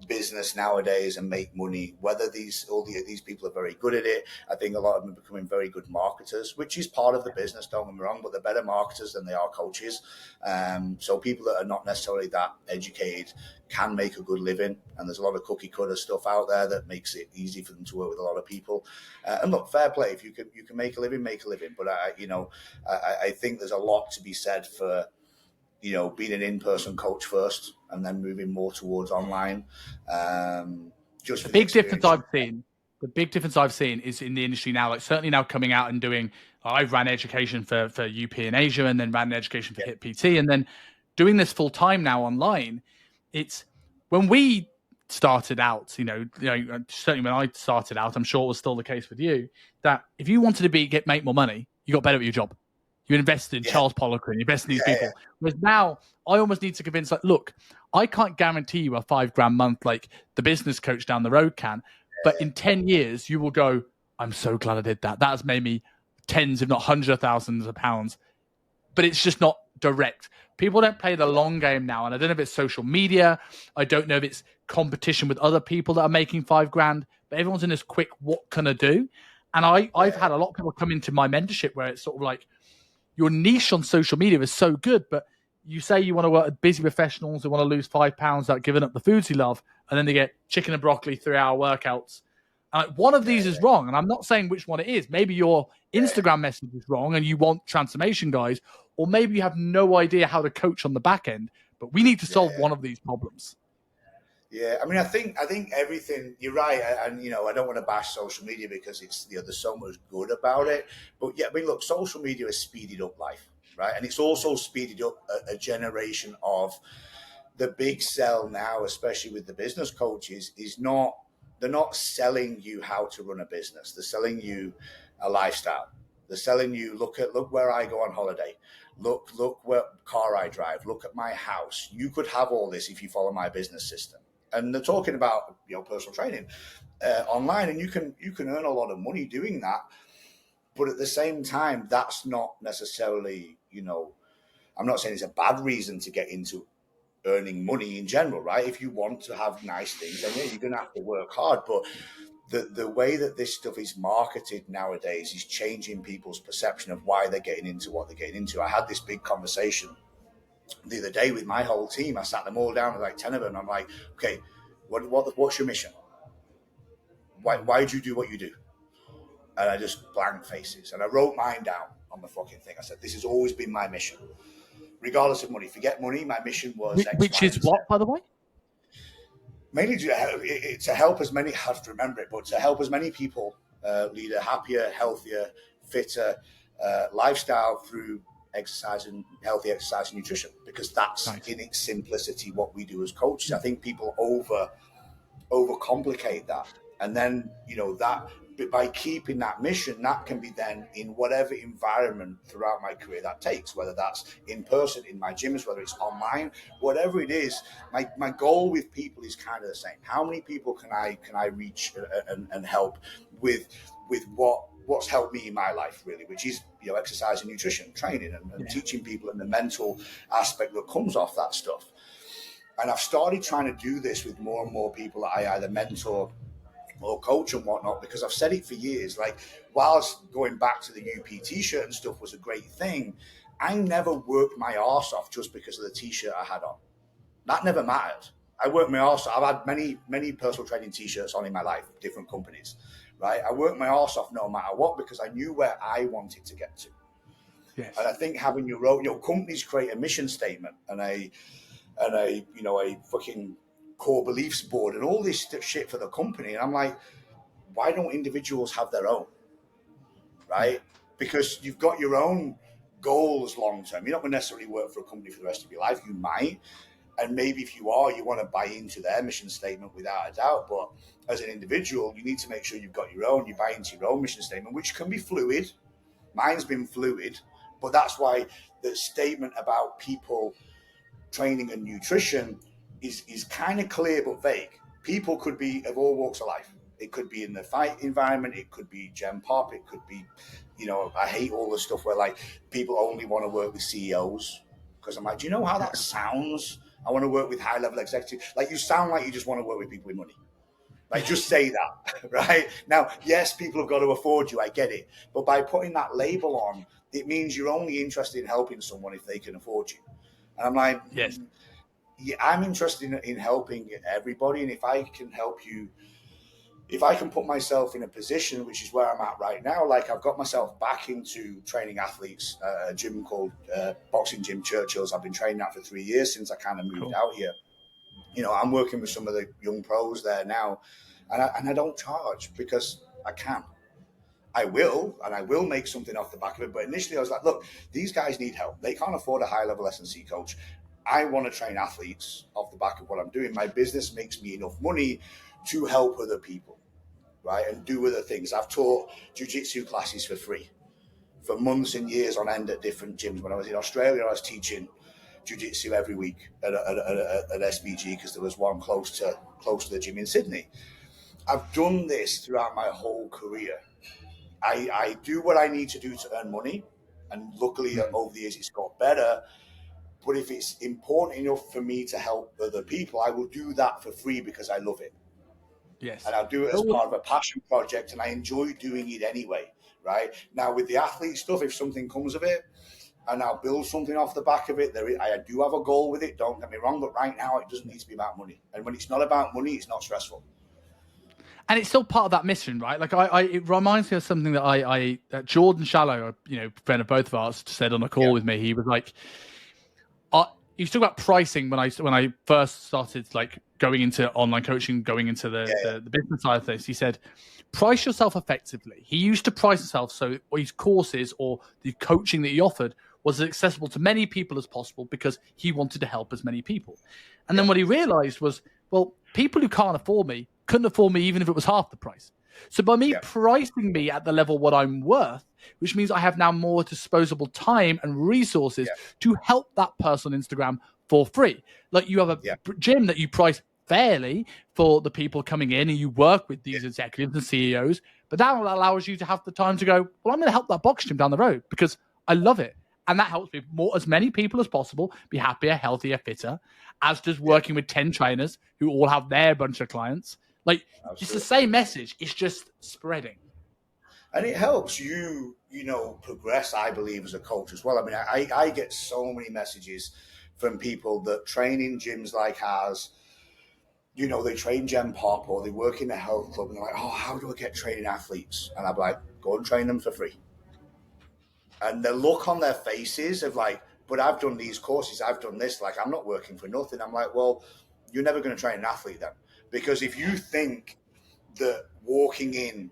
B: business nowadays and make money. Whether these people are very good at it, I think a lot of them are becoming very good marketers, which is part of the business, don't get me wrong, but they're better marketers than they are coaches. So people that are not necessarily that educated can make a good living, and there's a lot of cookie cutter stuff out there that makes it easy for them to work with a lot of people. And look, fair play, if you can make a living, but I think there's a lot to be said for being an in-person coach first and then moving more towards online. The big difference
A: I've seen is in the industry now, like certainly now coming out and doing, I've ran education for UP in Asia and then ran education for HIT PT, and then doing this full time now online. It's when we started out, certainly when I started out, I'm sure it was still the case with you, that if you wanted to make more money, you got better at your job. You invested in Charles Pollock and you invested in these people. Whereas now I almost need to convince, look, I can't guarantee you a $5,000 month like the business coach down the road can, but in 10 years you will go, I'm so glad I did that. That has made me tens, if not hundreds of thousands of pounds. But it's just not direct. People don't play the long game now. And I don't know if it's social media. I don't know if it's competition with other people that are making $5,000, but everyone's in this quick, what can I do? And I've had a lot of people come into my mentorship where it's sort of like, your niche on social media is so good, but you say you want to work with busy professionals who want to lose 5 pounds without giving up the foods you love, and then they get chicken and broccoli 3-hour workouts. One of these is wrong, and I'm not saying which one it is. Maybe your Instagram message is wrong and you want transformation guys, or maybe you have no idea how to coach on the back end, but we need to solve one of these problems.
B: Yeah, I mean, I think everything, you're right. And, I don't want to bash social media because it's, there's so much good about it. But yeah, I mean, look, social media has speeded up life, right? And it's also speeded up a generation of the big sell now, especially with the business coaches, they're not selling you how to run a business. They're selling you a lifestyle. They're selling you, look where I go on holiday. Look what car I drive. Look at my house. You could have all this if you follow my business system. And they're talking about personal training online, and you can earn a lot of money doing that. But at the same time, that's not necessarily, I'm not saying it's a bad reason to get into earning money in general, right? If you want to have nice things, then you're going to have to work hard. But the way that this stuff is marketed nowadays is changing people's perception of why they're getting into what they're getting into. I had this big conversation the other day with my whole team. I sat them all down with like 10 of them. And I'm like, okay, what's your mission? Why do you do what you do? And I just blank faces. And I wrote mine down on the fucking thing. I said, this has always been my mission. Regardless of money. Forget money. My mission was X,
A: which is what, by the way?
B: Mainly to help as many, I have to remember it, but to help as many people lead a happier, healthier, fitter lifestyle through healthy exercise and nutrition, because that's in its simplicity what we do as coaches. I think people overcomplicate that, and then that But by keeping that mission, that can be then in whatever environment throughout my career that takes, whether that's in person, in my gyms, whether it's online, whatever it is. My goal with people is kind of the same. How many people can I reach and help with what's helped me in my life, really, which is, you know, exercise and nutrition, training, and teaching people and the mental aspect that comes off that stuff. And I've started trying to do this with more and more people that I either mentor or coach and whatnot, because I've said it for years. Like, whilst going back to the UP t-shirt and stuff was a great thing, I never worked my arse off just because of the t-shirt I had on. That never mattered. I worked my arse off. I've had many personal training t-shirts on in my life, different companies, right? I worked my arse off no matter what, because I knew where I wanted to get to.
A: Yes.
B: And I think having your own, you know, companies create a mission statement and a you know, a fucking core beliefs board and all this shit for the company. And I'm like, why don't individuals have their own? Right? Because you've got your own goals long term. You're not going to necessarily work for a company for the rest of your life. You might. And maybe if you are, you want to buy into their mission statement without a doubt. But as an individual, you need to make sure you've got your own. You buy into your own mission statement, which can be fluid. Mine's been fluid. But that's why the statement about people training and nutrition is kind of clear but vague. People could be of all walks of life. It could be in the fight environment. It could be Gen Pop. It could be, you know, I hate all the stuff where like people only want to work with CEOs, because I'm like, do you know how that sounds? I want to work with high level executives. Like, you sound like you just want to work with people with money. Like, just say that, right? Now, yes, people have got to afford you. I get it. But by putting that label on, it means you're only interested in helping someone if they can afford you. And I'm like,
A: yes,
B: yeah, I'm interested in helping everybody. And if I can help you, if I can put myself in a position, which is where I'm at right now, like I've got myself back into training athletes, a gym called Boxing Gym Churchill's. I've been training that for 3 years since I kind of moved out here. You know, I'm working with some of the young pros there now, and I don't charge because I can. I will make something off the back of it. But initially I was like, look, these guys need help. They can't afford a high-level S&C coach. I want to train athletes off the back of what I'm doing. My business makes me enough money to help other people, right, and do other things. I've taught jiu-jitsu classes for free for months and years on end at different gyms. When I was in Australia, I was teaching jiu-jitsu every week at SBG because there was one close to the gym in Sydney. I've done this throughout my whole career. I do what I need to do to earn money, and luckily over the years it's got better. But if it's important enough for me to help other people, I will do that for free because I love it.
A: yes,
B: And I'll do it as part of a passion project, and I enjoy doing it anyway, right? Now, with the athlete stuff, if something comes of it, and I'll build something off the back of it, I do have a goal with it, don't get me wrong, but right now it doesn't need to be about money. And when it's not about money, it's not stressful.
A: And it's still part of that mission, right? Like it reminds me of something that Jordan Shallow, you know, friend of both of ours, said on a call with me. He was like, he was talking about pricing when I first started like going into online coaching, going into the business side of this. He said, price yourself effectively. He used to price himself so his courses or the coaching that he offered was as accessible to many people as possible because he wanted to help as many people. And then what he realized was, well, people who can't afford me couldn't afford me even if it was half the price. So by me pricing me at the level what I'm worth, which means I have now more disposable time and resources to help that person on Instagram for free. Like, you have a gym that you price fairly for the people coming in, and you work with these executives and CEOs, but that allows you to have the time to go, well, I'm going to help that box gym down the road because I love it. And that helps me as many people as possible be happier, healthier, fitter, as does working with 10 trainers who all have their bunch of clients. Like, it's the same message. It's just spreading.
B: And it helps you progress, I believe, as a coach as well. I mean, I get so many messages from people that train in gyms like ours. You know, they train Gen Pop or they work in a health club, and they're like, oh, how do I get training athletes? And I'm like, go and train them for free. And the look on their faces of like, but I've done these courses, I've done this, like, I'm not working for nothing. I'm like, well, you're never going to train an athlete then. Because if you think that walking in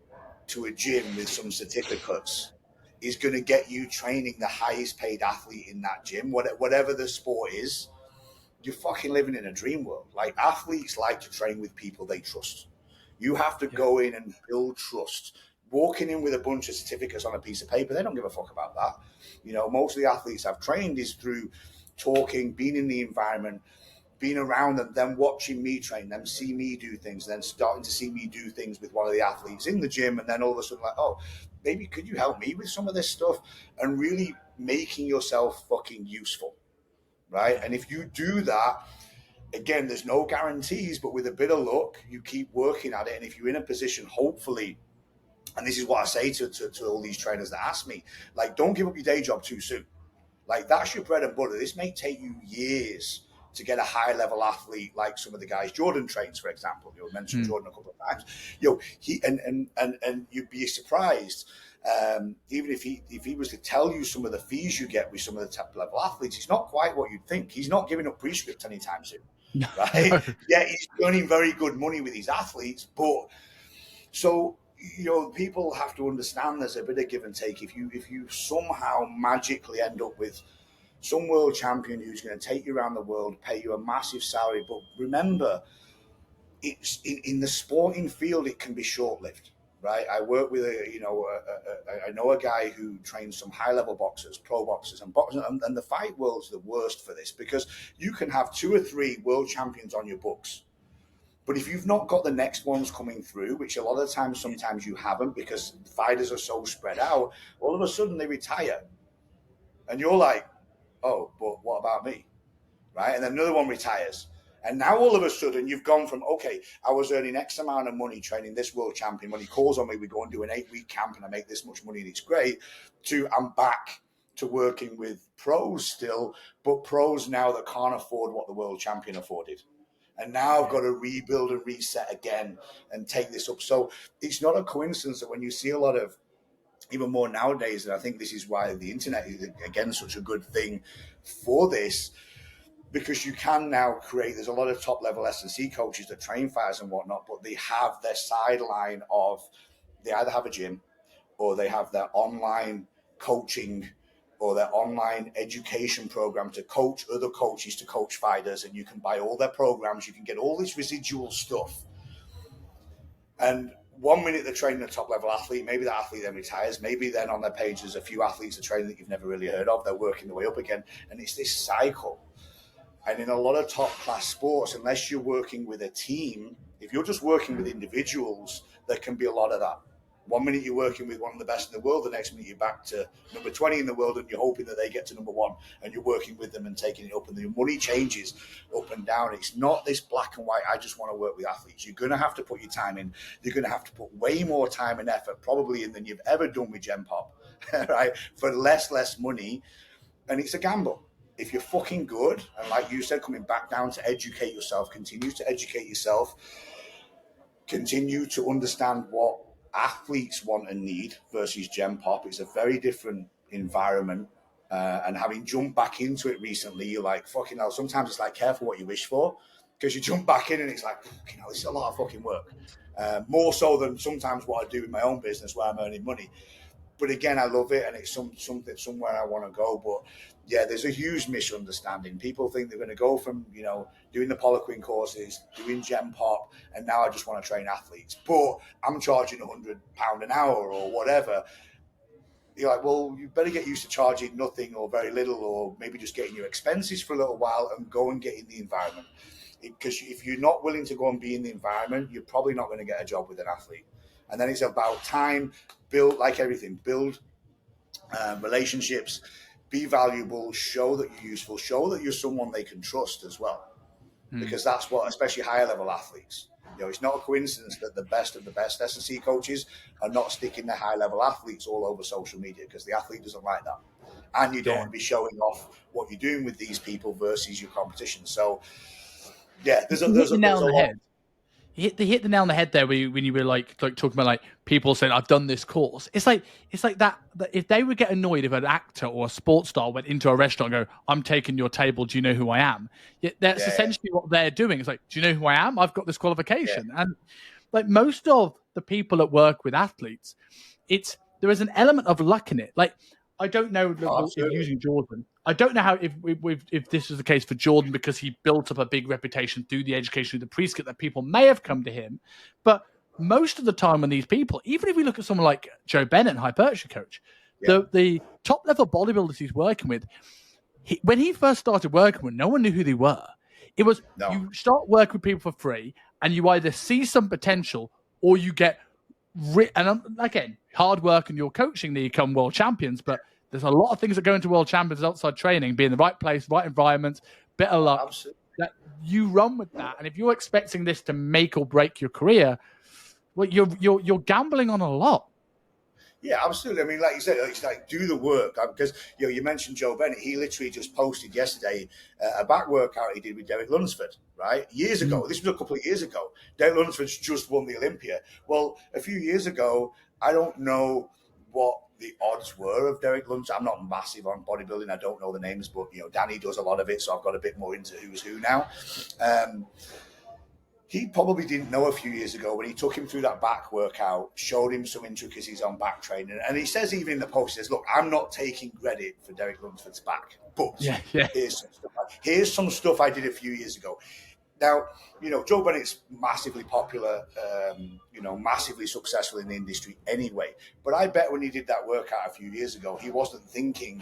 B: to a gym with some certificates is going to get you training the highest paid athlete in that gym, whatever the sport is, you're fucking living in a dream world. Like, athletes like to train with people they trust. You have to go in and build trust. walking in with a bunch of certificates on a piece of paper. They don't give a fuck about that. Most of the athletes I've trained is through talking, being in the environment, being around them, then watching me train, them see me do things, then starting to see me do things with one of the athletes in the gym, and then all of a sudden like, oh, maybe could you help me with some of this stuff? And really making yourself fucking useful, right? And if you do that, again, there's no guarantees, but with a bit of luck, you keep working at it. And if you're in a position, hopefully, and this is what I say to all these trainers that ask me, like, don't give up your day job too soon. Like, that's your bread and butter. This may take you years to get a high level athlete like some of the guys Jordan trains, for example. You mentioned Jordan a couple of times. He and you'd be surprised. Even if he was to tell you some of the fees you get with some of the top level athletes, it's not quite what you'd think. He's not giving up prescript anytime soon, right? Yeah, he's earning very good money with his athletes, but so people have to understand there's a bit of give and take. If you somehow magically end up with some world champion who's going to take you around the world, pay you a massive salary, but remember, it's in the sporting field, it can be short-lived, right? I work with I know a guy who trains some high-level boxers, pro boxers, and the fight world's the worst for this, because you can have 2 or 3 world champions on your books, but if you've not got the next ones coming through, which a lot of the times, sometimes you haven't, because fighters are so spread out, all of a sudden they retire, and you're like, oh, but what about me, right? And then another one retires. And now all of a sudden you've gone from, okay, I was earning X amount of money training this world champion. When he calls on me, we go and do an 8-week camp and I make this much money and it's great, to I'm back to working with pros still, but pros now that can't afford what the world champion afforded. And now I've got to rebuild and reset again and take this up. So it's not a coincidence that when you see a lot of, even more nowadays, and I think this is why the internet is, again, such a good thing for this, because you can now create, there's a lot of top-level S&C coaches that train fighters and whatnot, but they have their sideline of, they either have a gym or they have their online coaching or their online education program to coach other coaches to coach fighters, and you can buy all their programs, you can get all this residual stuff. And one minute they're training a top-level athlete, maybe that athlete then retires, maybe then on their page there's a few athletes they're training that you've never really heard of, they're working their way up again, and it's this cycle. And in a lot of top-class sports, unless you're working with a team, if you're just working with individuals, there can be a lot of that. One minute you're working with one of the best in the world, the next minute you're back to number 20 in the world and you're hoping that they get to number 1 and you're working with them and taking it up, and the money changes up and down. It's not this black and white, I just want to work with athletes. You're going to have to put your time in. You're going to have to put way more time and effort probably in than you've ever done with Gen Pop, right? For less money. And it's a gamble. If you're fucking good, and like you said, coming back down to educate yourself, continue to educate yourself, continue to understand what athletes want and need versus Gen Pop. It's a very different environment. And having jumped back into it recently, you're like, fucking hell, sometimes it's like, careful what you wish for, because you jump back in and it's like, fucking hell, this is a lot of fucking work. More so than sometimes what I do in my own business where I'm earning money. But again, I love it, and it's something somewhere I want to go. But yeah, there's a huge misunderstanding. People think they're going to go from, doing the Poliquin courses, doing Gen Pop, and now I just want to train athletes. But I'm charging £100 an hour or whatever. You're like, well, you better get used to charging nothing or very little, or maybe just getting your expenses for a little while and go and get in the environment. Because if you're not willing to go and be in the environment, you're probably not going to get a job with an athlete. And then it's about time, build, like everything, build relationships, be valuable, show that you're useful, show that you're someone they can trust as well. Because that's what, especially higher level athletes, it's not a coincidence that the best of the best S&C coaches are not sticking their high level athletes all over social media, because the athlete doesn't like that. And you don't want to be showing off what you're doing with these people versus your competition. So, yeah, there's a lot.
A: They hit the nail on the head there when you were like talking about like people saying I've done this course. It's like that if they would get annoyed if an actor or a sports star went into a restaurant and go, I'm taking your table, do you know who I am? That's essentially what they're doing. It's like, do you know who I am? I've got this qualification. And like most of the people that work with athletes, there is an element of luck in it. Like, I don't know if using Jordan. I don't know how if this is the case for Jordan, because he built up a big reputation through the education of the prescript that people may have come to him. But most of the time when these people, even if we look at someone like Joe Bennett, hypertrophy coach, the top level bodybuilders he's working with, when he first started working with, no one knew who they were. It was you start working with people for free, and you either see some potential or you get and again, hard work and your coaching, they become world champions. But there's a lot of things that go into world champions outside training, be in the right place, right environment, bit of luck.
B: Absolutely.
A: That you run with that, and if you're expecting this to make or break your career, well, you're gambling on a lot.
B: Yeah, absolutely. I mean, like you said, it's like do the work because you mentioned Joe Bennett. He literally just posted yesterday a back workout he did with Derek Lunsford, right? Years ago. This was a couple of years ago. Derek Lunsford's just won the Olympia. Well, a few years ago, I don't know what the odds were of Derek Lunsford. I'm not massive on bodybuilding. I don't know the names, but Danny does a lot of it, so I've got a bit more into who's who now. He probably didn't know a few years ago when he took him through that back workout, showed him some intricacies on back training. And he says, even in the post, he says, look, I'm not taking credit for Derek Lunsford's back, but here's some stuff I did a few years ago. Now, Joe Bennett's massively popular, massively successful in the industry anyway. But I bet when he did that workout a few years ago, he wasn't thinking,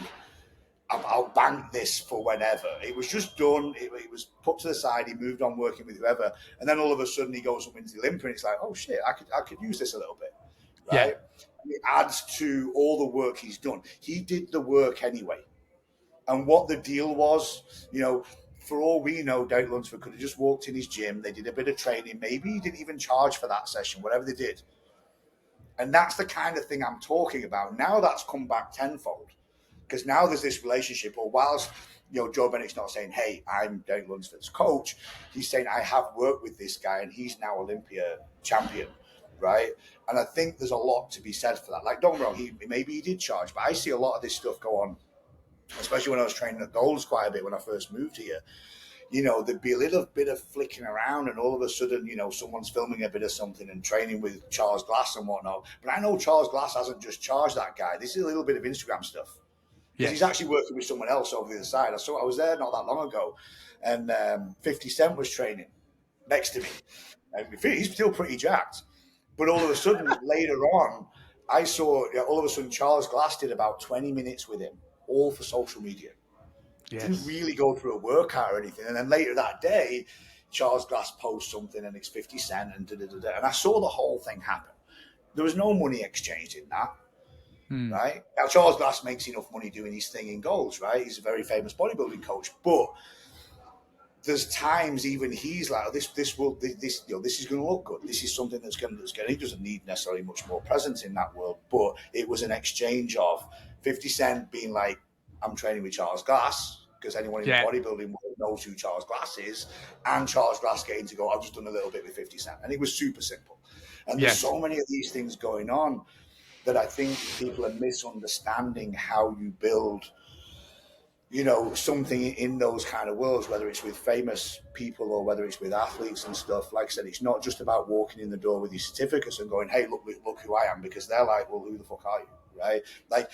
B: I'll bank this for whenever. It was just done. It was put to the side. He moved on working with whoever. And then all of a sudden he goes up into the Olympia and it's like, oh shit, I could use this a little bit. Right? Yeah. It adds to all the work he's done. He did the work anyway. And what the deal was, for all we know, Derek Lunsford could have just walked in his gym. They did a bit of training. Maybe he didn't even charge for that session, whatever they did. And that's the kind of thing I'm talking about. Now that's come back tenfold. Because now there's this relationship, or whilst Joe Bennett's not saying, hey, I'm Derek Lunsford's coach, he's saying, I have worked with this guy and he's now Olympia champion, right? And I think there's a lot to be said for that. Like, don't get me wrong, maybe he did charge, but I see a lot of this stuff go on, especially when I was training at Gold's quite a bit when I first moved here. There'd be a little bit of flicking around and all of a sudden, someone's filming a bit of something and training with Charles Glass and whatnot. But I know Charles Glass hasn't just charged that guy. This is a little bit of Instagram stuff. Because he's actually working with someone else over the other side. I was there not that long ago, and 50 Cent was training next to me. And he's still pretty jacked. But all of a sudden, later on, I saw, all of a sudden, Charles Glass did about 20 minutes with him, all for social media. Yes. Didn't really go through a workout or anything. And then later that day, Charles Glass posts something, and it's 50 Cent, and da-da-da-da. And I saw the whole thing happen. There was no money exchanged in that. Right now, Charles Glass makes enough money doing his thing in Golds, right? He's a very famous bodybuilding coach, but there's times even he's like, this is going to look good. This is something that's going to. He doesn't need necessarily much more presence in that world, but it was an exchange of 50 Cent being like, I'm training with Charles Glass because anyone in the bodybuilding world knows who Charles Glass is, and Charles Glass getting to go, I've just done a little bit with 50 Cent, and it was super simple. And there's so many of these things going on that I think people are misunderstanding how you build, something in those kind of worlds, whether it's with famous people or whether it's with athletes and stuff. Like I said, it's not just about walking in the door with your certificates and going, hey, look who I am, because they're like, well, who the fuck are you? Right? Like,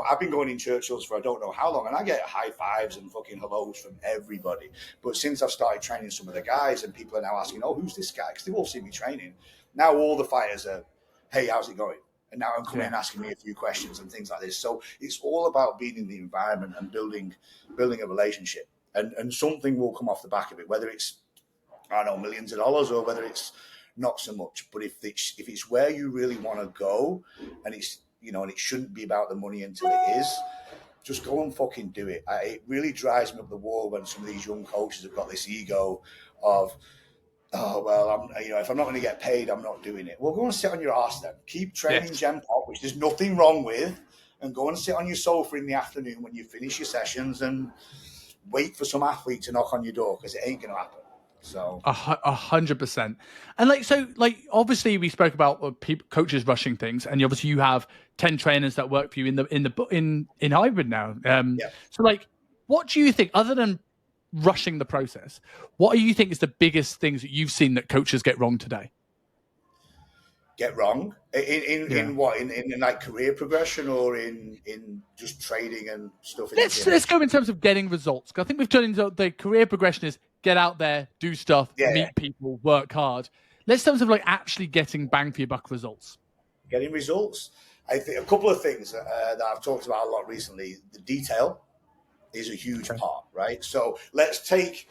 B: I've been going in Churchill's for I don't know how long, and I get high fives and fucking hellos from everybody. But since I've started training some of the guys, and people are now asking, oh, who's this guy? Because they've all seen me training. Now all the fighters are, hey, how's it going? And now I'm coming and asking me a few questions and things like this. So it's all about being in the environment and building a relationship. And something will come off the back of it, whether it's, I don't know, millions of dollars or whether it's not so much. But if it's where you really want to go, and it's, and it shouldn't be about the money until it is, just go and fucking do it. It really drives me up the wall when some of these young coaches have got this ego of, oh, well, if I'm not going to get paid, I'm not doing it. Well, go and sit on your arse then. Keep training Gen Pop, which there's nothing wrong with, and go and sit on your sofa in the afternoon when you finish your sessions and wait for some athlete to knock on your door, because it ain't going to happen. So
A: 100%. And obviously we spoke about coaches rushing things, and obviously you have 10 trainers that work for you in hybrid now. So what do you think, other than rushing the process, what do you think is the biggest things that you've seen that coaches get wrong today?
B: Get wrong in what, in like career progression, or in just training and stuff?
A: Let's go in terms of getting results. I think we've turned into the career progression is get out there, do stuff, meet people, work hard. let's terms of like actually getting bang for your buck results.
B: Getting results. I think a couple of things that I've talked about a lot recently. The detail is a huge part, right? So let's take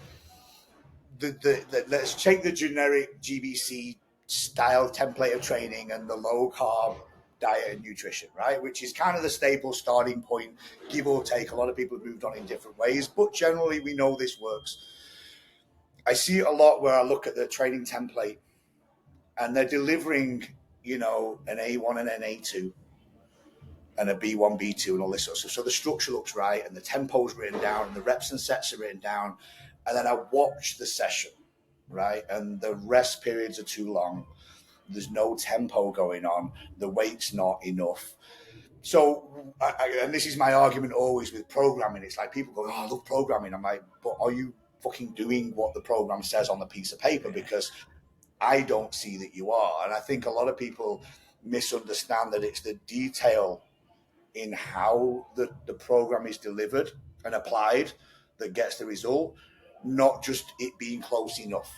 B: the generic GBC style template of training and the low carb diet and nutrition, right? Which is kind of the staple starting point, give or take. A lot of people have moved on in different ways, but generally we know this works. I see it a lot where I look at the training template and they're delivering, an A1 and an A2 and a B1, B2 and all this sort of stuff. So the structure looks right and the tempo's written down and the reps and sets are written down. And then I watch the session, right? And the rest periods are too long. There's no tempo going on. The weight's not enough. So, and this is my argument always with programming. It's like people go, oh, I love programming. I'm like, but are you fucking doing what the program says on the piece of paper? Because I don't see that you are. And I think a lot of people misunderstand that it's the detail in how the program is delivered and applied that gets the result, not just it being close enough.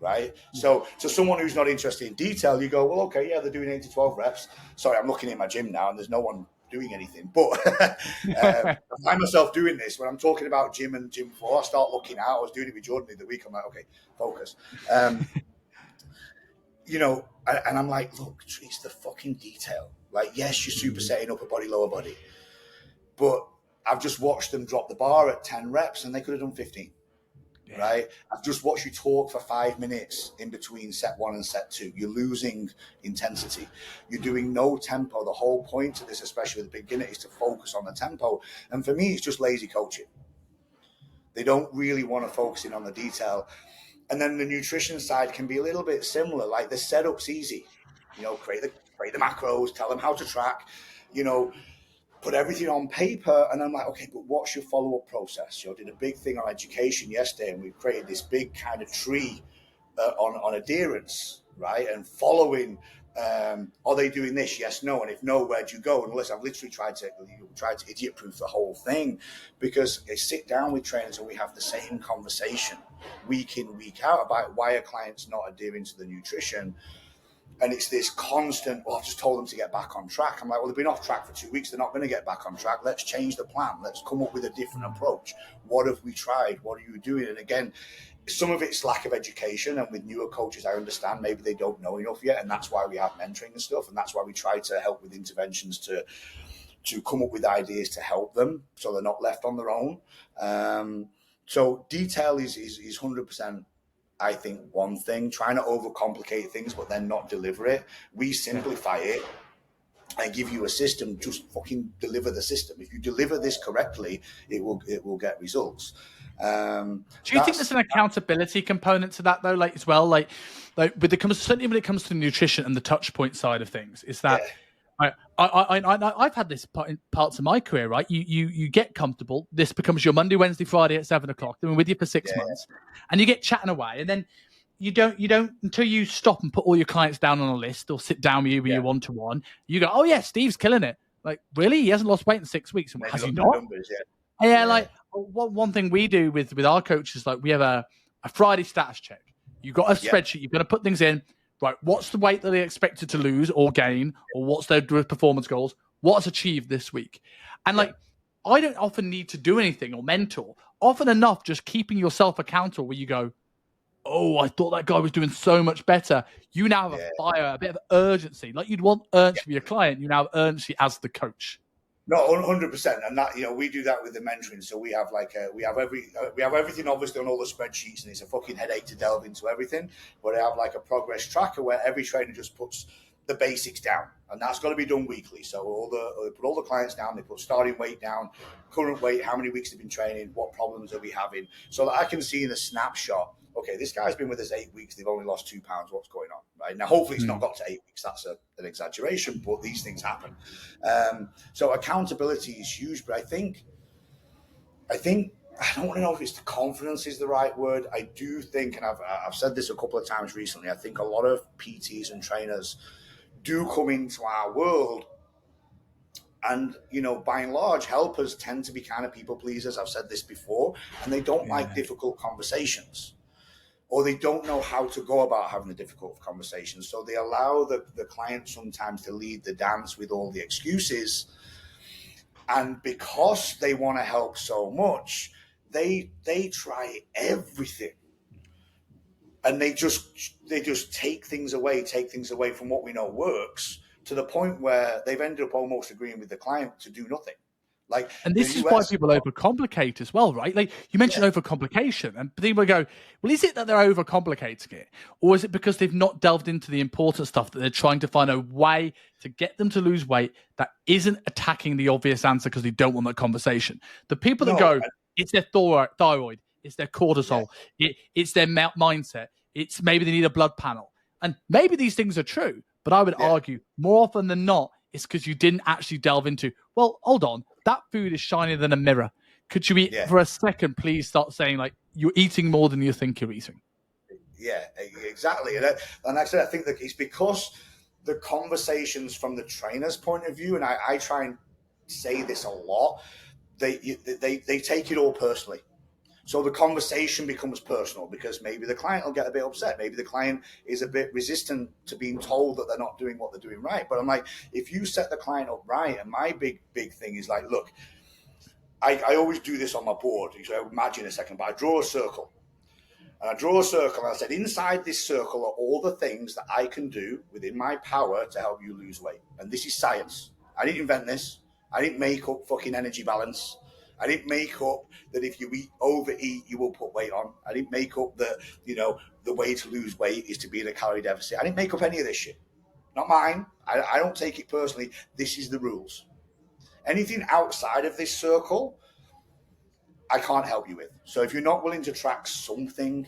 B: Right. So someone who's not interested in detail, you go, well, okay, yeah, they're doing 8 to 12 reps. Sorry, I'm looking in my gym now and there's no one doing anything. But I find myself doing this when I'm talking about gym and gym floor. I start looking out. I was doing it with Jordan the other week. I'm like, okay, focus. And I'm like, look, it's the fucking detail. Like, yes, you're super setting up a body, lower body. But I've just watched them drop the bar at 10 reps and they could have done 15. Yeah. Right? I've just watched you talk for 5 minutes in between set 1 and set 2. You're losing intensity. You're doing no tempo. The whole point of this, especially with the beginner, is to focus on the tempo. And for me, it's just lazy coaching. They don't really want to focus in on the detail. And then the nutrition side can be a little bit similar. Like the setup's easy. Create the macros, tell them how to track, put everything on paper. And I'm like, okay, but what's your follow-up process? I did a big thing on education yesterday and we created this big kind of tree on adherence, right? And following, are they doing this? Yes, no. And if no, where'd you go? Unless I've literally tried to idiot-proof the whole thing, because I sit down with trainers and we have the same conversation week in, week out about why are clients not adhering to the nutrition. And it's this constant, I've just told them to get back on track. I'm like, well, they've been off track for 2 weeks. They're not going to get back on track. Let's change the plan. Let's come up with a different approach. What have we tried? What are you doing? And again, some of it's lack of education. And with newer coaches, I understand maybe they don't know enough yet. And that's why we have mentoring and stuff. And that's why we try to help with interventions to come up with ideas to help them so they're not left on their own. So detail is 100%. I think one thing, trying to overcomplicate things, but then not deliver it. We simplify it and give you a system, just fucking deliver the system. If you deliver this correctly, it will get results.
A: Do you think there's an accountability component to that though? Like as well, like certainly when it comes to nutrition and the touch point side of things, is that I've had this parts of my career, right? You get comfortable. This becomes your Monday, Wednesday, Friday at 7:00. Then we're with you for 6 months, and you get chatting away, and then you don't until you stop and put all your clients down on a list or sit down with you one-to-one. You go, oh yeah, Steve's killing it. Like really, he hasn't lost weight in 6 weeks. Has he not? Numbers, like one thing we do with our coaches, like we have a Friday status check. You've got a spreadsheet. You're going to put things in. Right, what's the weight that they expected to lose or gain, or what's their performance goals? What's achieved this week? And like, I don't often need to do anything or mentor. Often enough, just keeping yourself accountable where you go, oh, I thought that guy was doing so much better. You now have a fire, a bit of urgency. Like you'd want urgency for your client, you now have urgency as the coach.
B: No, 100%, and that we do that with the mentoring. So we have we have everything obviously on all the spreadsheets, and it's a fucking headache to delve into everything. But I have like a progress tracker where every trainer just puts the basics down, and that's got to be done weekly. So they put all the clients down, they put starting weight down, current weight, how many weeks they've been training, what problems are we having, so that I can see in a snapshot. Okay, this guy's been with us 8 weeks. They've only lost 2 pounds. What's going on? Right now, hopefully, it's not got to 8 weeks. That's an exaggeration, but these things happen. So accountability is huge. But I think I don't want to know if it's the confidence is the right word. I do think, and I've said this a couple of times recently. I think a lot of PTs and trainers do come into our world. And, by and large, helpers tend to be kind of people pleasers. I've said this before, and they don't like difficult conversations. or they don't know how to go about having the difficult conversations. So they allow the client sometimes to lead the dance with all the excuses. And because they want to help so much, they try everything. And they just take things away from what we know works, to the point where they've ended up almost agreeing with the client to do nothing. Like,
A: and this is why people overcomplicate as well, right? Like you mentioned overcomplication, and people go, well, is it that they're overcomplicating it? Or is it because they've not delved into the important stuff, that they're trying to find a way to get them to lose weight that isn't attacking the obvious answer because they don't want that conversation? The people that go, it's their thyroid, it's their cortisol, it's their mindset, it's maybe they need a blood panel. And maybe these things are true, but I would argue more often than not, it's because you didn't actually delve into, well, hold on, that food is shinier than a mirror. Could you eat for a second, please start saying, like, you're eating more than you think you're eating?
B: Yeah, exactly. And like I said, I think that it's because the conversations from the trainer's point of view, and I try and say this a lot, they take it all personally. So the conversation becomes personal, because maybe the client will get a bit upset. Maybe the client is a bit resistant to being told that they're not doing what they're doing right. But I'm like, if you set the client up right, and my big thing is like, look, I always do this on my board. So imagine a second, but I draw a circle. And I draw a circle, and I said, inside this circle are all the things that I can do within my power to help you lose weight. And this is science. I didn't invent this. I didn't make up fucking energy balance. I didn't make up that if you overeat, you will put weight on. I didn't make up that, the way to lose weight is to be in a calorie deficit. I didn't make up any of this shit. Not mine. I don't take it personally. This is the rules. Anything outside of this circle, I can't help you with. So if you're not willing to track something,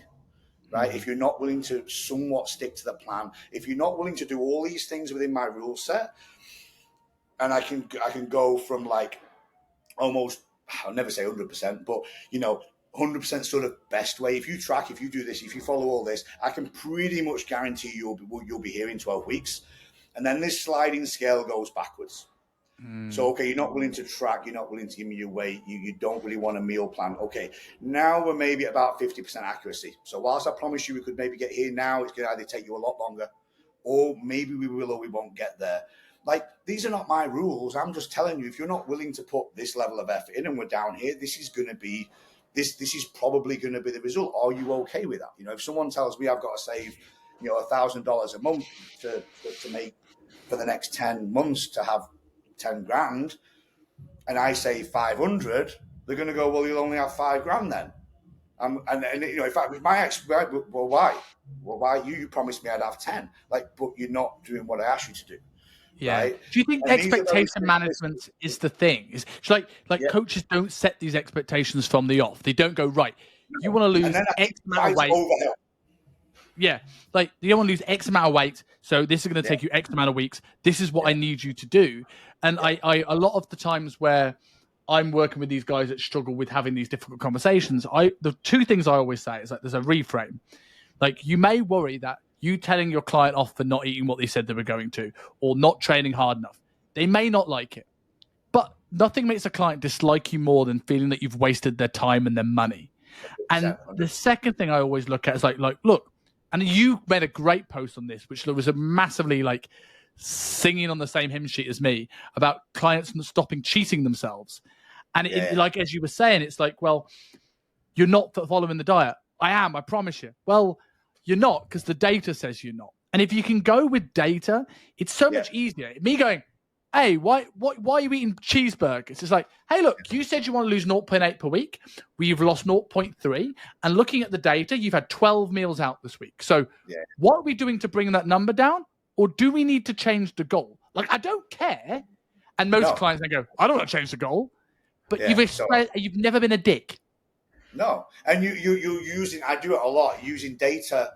B: right? If you're not willing to somewhat stick to the plan, if you're not willing to do all these things within my rule set, and I can go from like almost, I'll never say 100%, but 100% sort of best way. If you track, if you do this, if you follow all this, I can pretty much guarantee you'll be here in 12 weeks. And then this sliding scale goes backwards. So, okay, you're not willing to track, you're not willing to give me your weight, you don't really want a meal plan. Okay, now we're maybe about 50% accuracy. So whilst I promise you we could maybe get here now, it's going to either take you a lot longer, or maybe we will or we won't get there. Like, these are not my rules. I'm just telling you, if you're not willing to put this level of effort in and we're down here, this is going to be, this is probably going to be the result. Are you okay with that? If someone tells me I've got to save, $1,000 a month to make for the next 10 months to have 10 grand, and I say 500, they're going to go, well, you'll only have 5 grand then. And in fact, with my ex, well, why? Well, why? You promised me I'd have 10. Like, but you're not doing what I asked you to do.
A: Yeah.
B: Right?
A: Do you think expectation management is the thing? It's like coaches don't set these expectations from the off. They don't go, right, you want to lose X amount of weight. Yeah, like you want to lose X amount of weight, so this is going to take you X amount of weeks. This is what I need you to do. And I a lot of the times where I'm working with these guys that struggle with having these difficult conversations, the two things I always say is like there's a reframe. Like, you may worry that you telling your client off for not eating what they said they were going to, or not training hard enough. They may not like it, but nothing makes a client dislike you more than feeling that you've wasted their time and their money. And the second thing I always look at is like, look, and you made a great post on this, which was a massively like singing on the same hymn sheet as me about clients not stopping cheating themselves. And it, like, as you were saying, it's like, well, you're not following the diet. I am, I promise you. Well, you're not, because the data says you're not. And if you can go with data, it's so much easier. Me going, hey, why are you eating cheeseburgers? It's like, hey, look, you said you want to lose 0.8 per week. We've lost 0.3. And looking at the data, you've had 12 meals out this week. So what are we doing to bring that number down? Or do we need to change the goal? Like, I don't care. And most clients, they go, I don't want to change the goal. But you've never been a dick.
B: No. And you're using, I do it a lot, using data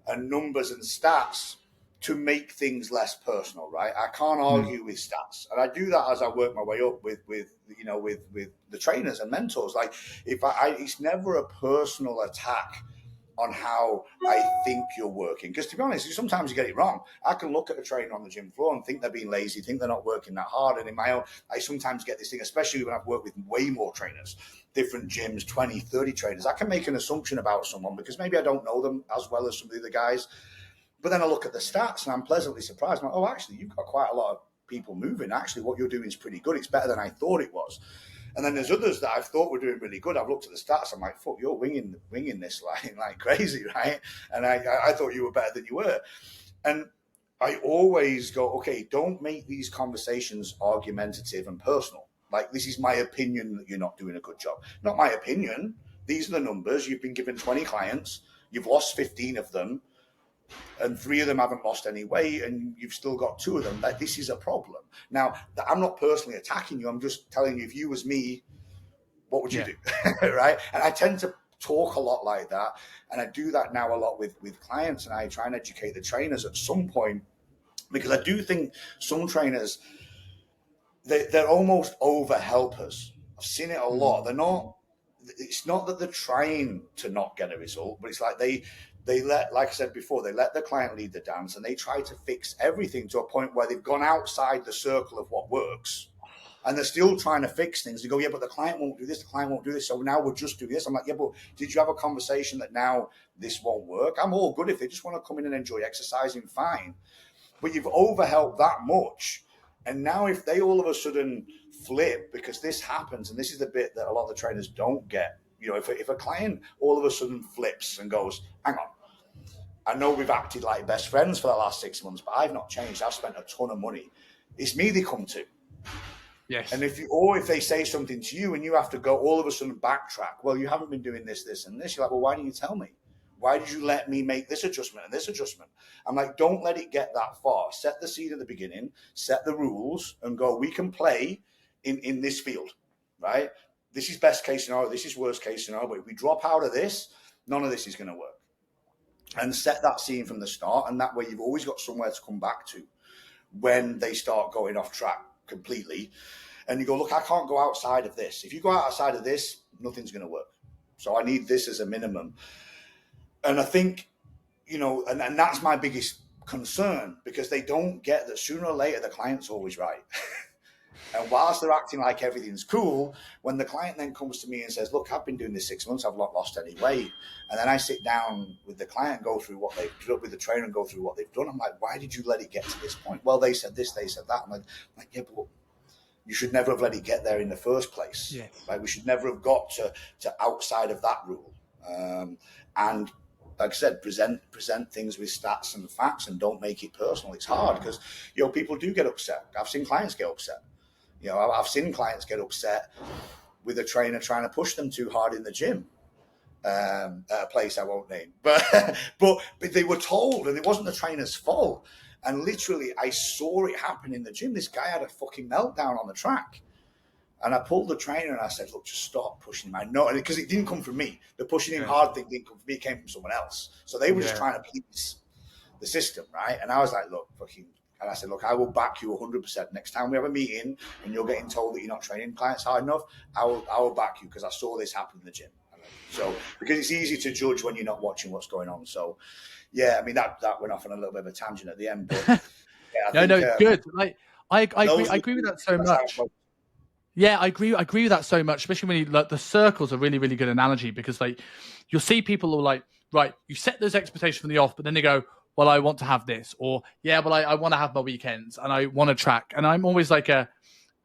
B: and numbers and stats to make things less personal, right? I can't argue with stats, and I do that as I work my way up with the trainers and mentors. Like, it's never a personal attack on how I think you're working. Because to be honest, sometimes you get it wrong. I can look at a trainer on the gym floor and think they're being lazy, think they're not working that hard. And in my own, I sometimes get this thing, especially when I've worked with way more trainers, different gyms, 20, 30 trainers. I can make an assumption about someone because maybe I don't know them as well as some of the other guys. But then I look at the stats and I'm pleasantly surprised. I'm like, oh, actually, you've got quite a lot of people moving. Actually, what you're doing is pretty good. It's better than I thought it was. And then there's others that I've thought were doing really good. I've looked at the stats. I'm like, fuck, you're winging this like crazy, right? And I thought you were better than you were. And I always go, okay, don't make these conversations argumentative and personal. Like, this is my opinion that you're not doing a good job. Not my opinion. These are the numbers. You've been given 20 clients. You've lost 15 of them. And 3 of them haven't lost any weight, and you've still got 2 of them. Like, this is a problem. Now, I'm not personally attacking you. I'm just telling you, if you was me, what would you do? Right? And I tend to talk a lot like that. And I do that now a lot with clients, and I try and educate the trainers at some point, because I do think some trainers, they're almost over helpers. I've seen it a lot. They're not, it's not that they're trying to not get a result, but it's like they let, like I said before, they let the client lead the dance, and they try to fix everything to a point where they've gone outside the circle of what works, and they're still trying to fix things. They go, yeah, but the client won't do this, the client won't do this, so now we'll just do this. I'm like, yeah, but did you have a conversation that now this won't work? I'm all good if they just want to come in and enjoy exercising, fine. But you've overhelped that much, and now if they all of a sudden flip, because this happens, and this is the bit that a lot of the trainers don't get. You know, if a client all of a sudden flips and goes, hang on, I know we've acted like best friends for the last 6 months, but I've not changed. I've spent a ton of money. It's me they come to.
A: Yes.
B: And if they say something to you and you have to go all of a sudden backtrack, well, you haven't been doing this, this, and this. You're like, well, why didn't you tell me? Why did you let me make this adjustment and this adjustment? I'm like, don't let it get that far. Set the seed at the beginning, set the rules, and go, we can play in this field, right? This is best case scenario. This is worst case scenario. But if we drop out of this, none of this is going to work. And set that scene from the start. And that way you've always got somewhere to come back to when they start going off track completely. And you go, look, I can't go outside of this. If you go outside of this, nothing's going to work. So I need this as a minimum. And I think, you know, and that's my biggest concern, because they don't get that sooner or later the client's always right. And whilst they're acting like everything's cool, when the client then comes to me and says, look, I've been doing this 6 months, I've not lost any weight. And then I sit down with the client and go through what they've done, with the trainer and go through what they've done. I'm like, why did you let it get to this point? Well, they said this, they said that. I'm like, yeah, but you should never have let it get there in the first place.
A: Yes.
B: Like, we should never have got to outside of that rule. And like I said, present things with stats and facts, and don't make it personal. It's hard because, you know, people do get upset. I've seen clients get upset. You know, I've seen clients get upset with a trainer trying to push them too hard in the gym, at a place I won't name. But they were told, and it wasn't the trainer's fault. And literally, I saw it happen in the gym. This guy had a fucking meltdown on the track. And I pulled the trainer and I said, look, just stop pushing him. I know, because it didn't come from me. The pushing him hard thing didn't come from me. It came from someone else. So they were just trying to please the system, right? And I was like, look, and I said, look, I will back you 100%. Next time we have a meeting and you're getting told that you're not training clients hard enough, I will back you, because I saw this happen in the gym. So, because it's easy to judge when you're not watching what's going on. So, yeah, I mean, that went off on a little bit of a tangent at the end. But yeah,
A: it's good. Like, I agree with that so much. Yeah, I agree with that so much, especially when the circles are really, really good analogy, because like you'll see people who are like, right, you set those expectations from the off, but then they go, well, I want to have this, or yeah, well, I want to have my weekends and I want to track. And I'm always like a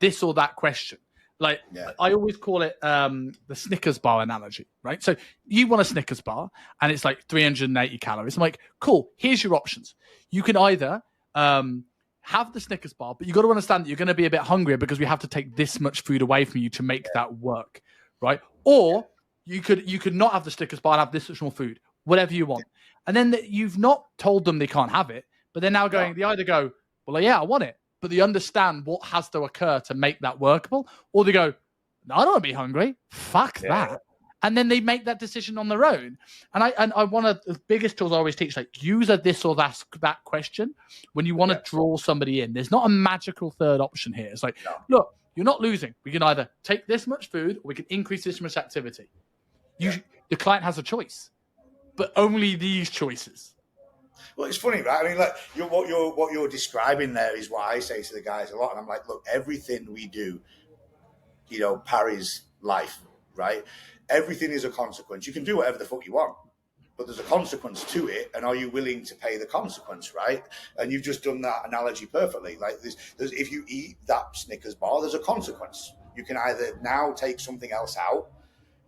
A: this or that question. Like I always call it the Snickers bar analogy, right? So you want a Snickers bar and it's like 380 calories. I'm like, cool, here's your options. You can either have the Snickers bar, but you got to understand that you're going to be a bit hungrier because we have to take this much food away from you to make that work, right? Or you could not have the Snickers bar and have this much more food, whatever you want. And then you've not told them they can't have it, but they're now going, they either go, well, yeah, I want it, but they understand what has to occur to make that workable, or they go, no, I don't want to be hungry. Fuck that. And then they make that decision on their own. And I one of the biggest tools I always teach, like, use a this or that question when you want to draw somebody in. There's not a magical third option here. It's like, look, you're not losing. We can either take this much food or we can increase this much activity. The client has a choice. but only these choices.
B: Well, it's funny, right? I mean, like what you're describing there is what I say to the guys a lot, and I'm like, look, everything we do, parries life, right? Everything is a consequence. You can do whatever the fuck you want, but there's a consequence to it, and are you willing to pay the consequence, right? And you've just done that analogy perfectly. Like, there's if you eat that Snickers bar, there's a consequence. You can either now take something else out,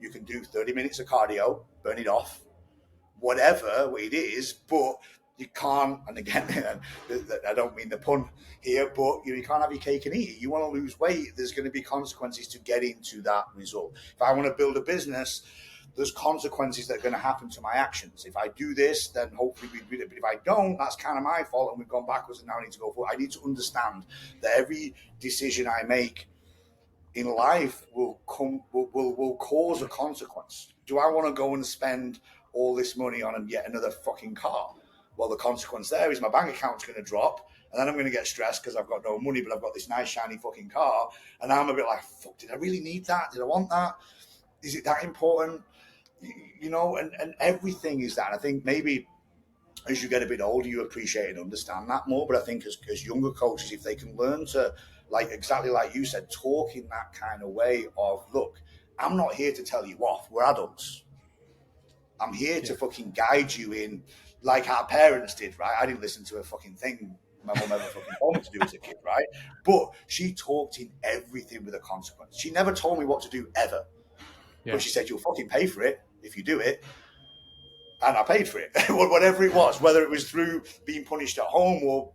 B: you can do 30 minutes of cardio, burn it off, whatever it is, but you can't, and again, I don't mean the pun here, but you can't have your cake and eat it. You want to lose weight, there's going to be consequences to getting to that result. If I want to build a business, there's consequences that are going to happen to my actions. If I do this, then hopefully we do it. But if I don't, that's kind of my fault, and we've gone backwards and now I need to go forward. I need to understand that every decision I make in life will cause a consequence. Do I want to go and spend all this money on yet another fucking car? Well, the consequence there is my bank account's going to drop, and then I'm going to get stressed because I've got no money, but I've got this nice shiny fucking car, and now I'm a bit like, fuck, did I really need that? Did I want that? Is it that important? And everything is that. And I think maybe as you get a bit older, you appreciate and understand that more. But I think as younger coaches, if they can learn to, like exactly like you said, talk in that kind of way of, look, I'm not here to tell you off. We're adults. I'm here to fucking guide you in, like our parents did, right? I didn't listen to a fucking thing my mum ever fucking told me to do as a kid, right? But she talked in everything with a consequence. She never told me what to do ever. Yeah. But she said, you'll fucking pay for it if you do it. And I paid for it, whatever it was, whether it was through being punished at home or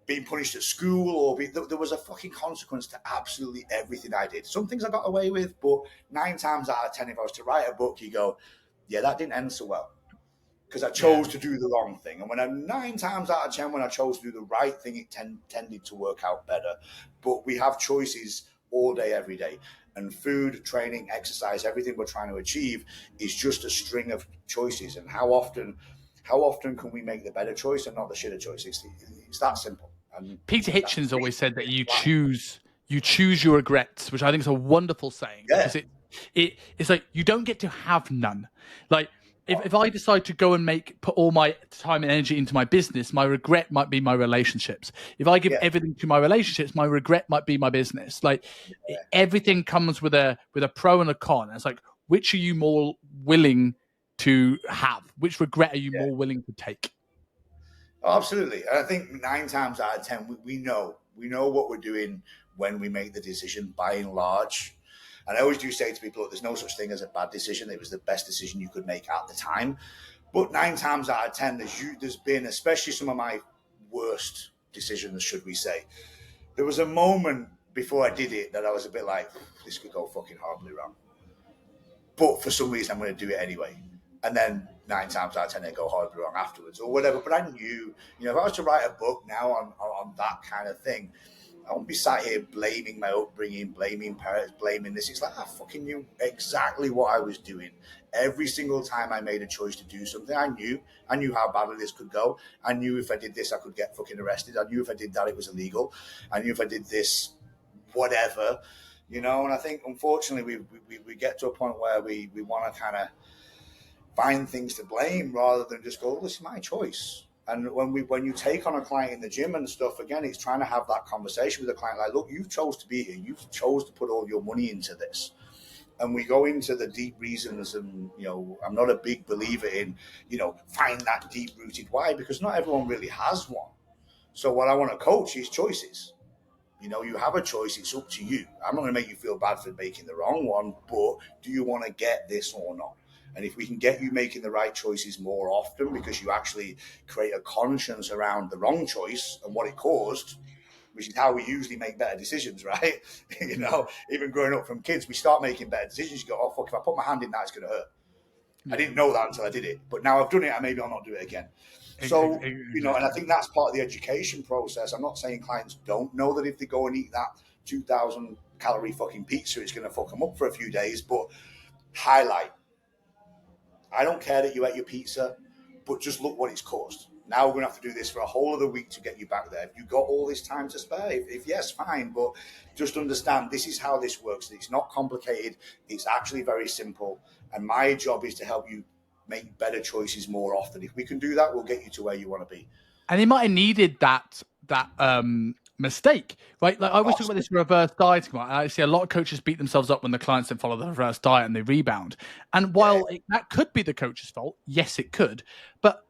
B: being punished at school, or there was a fucking consequence to absolutely everything I did. Some things I got away with, but 9 times out of 10, if I was to write a book, you go, yeah, that didn't end so well because I chose to do the wrong thing. And when 9 times out of 10, when I chose to do the right thing, it tended to work out better. But we have choices all day, every day. And food, training, exercise, everything we're trying to achieve is just a string of choices. And how often can we make the better choice and not the shitter choice? It's that simple. And
A: Peter Hitchens always said that you choose your regrets, which I think is a wonderful saying.
B: Yeah.
A: Because it's like you don't get to have none. Like if I decide to go and put all my time and energy into my business, my regret might be my relationships. If I give everything to my relationships, my regret might be my business. Like everything comes with a pro and a con. And it's like, which are you more willing to have? Which regret are you more willing to take?
B: Oh, absolutely. And I think 9 times out of 10, we know what we're doing when we make the decision by and large. And I always do say to people, look, there's no such thing as a bad decision. It was the best decision you could make at the time. But 9 times out of 10, there's been, especially some of my worst decisions, should we say, there was a moment before I did it that I was a bit like, this could go fucking horribly wrong. But for some reason, I'm going to do it anyway. And then 9 times out of 10, they go horribly wrong afterwards or whatever. But I knew, if I was to write a book now on that kind of thing, I won't be sat here blaming my upbringing, blaming parents, blaming this. It's like I fucking knew exactly what I was doing. Every single time I made a choice to do something, I knew how badly this could go. I knew if I did this, I could get fucking arrested. I knew if I did that, it was illegal. I knew if I did this, whatever, And I think, unfortunately, we get to a point where we want to kind of find things to blame rather than just go, this is my choice. And when you take on a client in the gym and stuff, again, it's trying to have that conversation with the client. Like, look, you've chose to be here. You've chose to put all your money into this. And we go into the deep reasons. And, I'm not a big believer in, find that deep rooted why, because not everyone really has one. So what I want to coach is choices. You have a choice. It's up to you. I'm not going to make you feel bad for making the wrong one, but do you want to get this or not? And if we can get you making the right choices more often because you actually create a conscience around the wrong choice and what it caused, which is how we usually make better decisions, right? Even growing up from kids, we start making better decisions. You go, oh, fuck, if I put my hand in that, it's going to hurt. I didn't know that until I did it. But now I've done it, and maybe I'll not do it again. So, and I think that's part of the education process. I'm not saying clients don't know that if they go and eat that 2,000 calorie fucking pizza, it's going to fuck them up for a few days, but highlight. I don't care that you ate your pizza, but just look what it's caused. Now we're going to have to do this for a whole other week to get you back there. If you've got all this time to spare, if yes, fine, but just understand this is how this works. It's not complicated. It's actually very simple. And my job is to help you make better choices more often. If we can do that, we'll get you to where you want to be.
A: And he might have needed that mistake, right? Like I always talk about this reverse dieting. Right? I see a lot of coaches beat themselves up when the clients don't follow the reverse diet and they rebound. And while that could be the coach's fault, yes, it could. But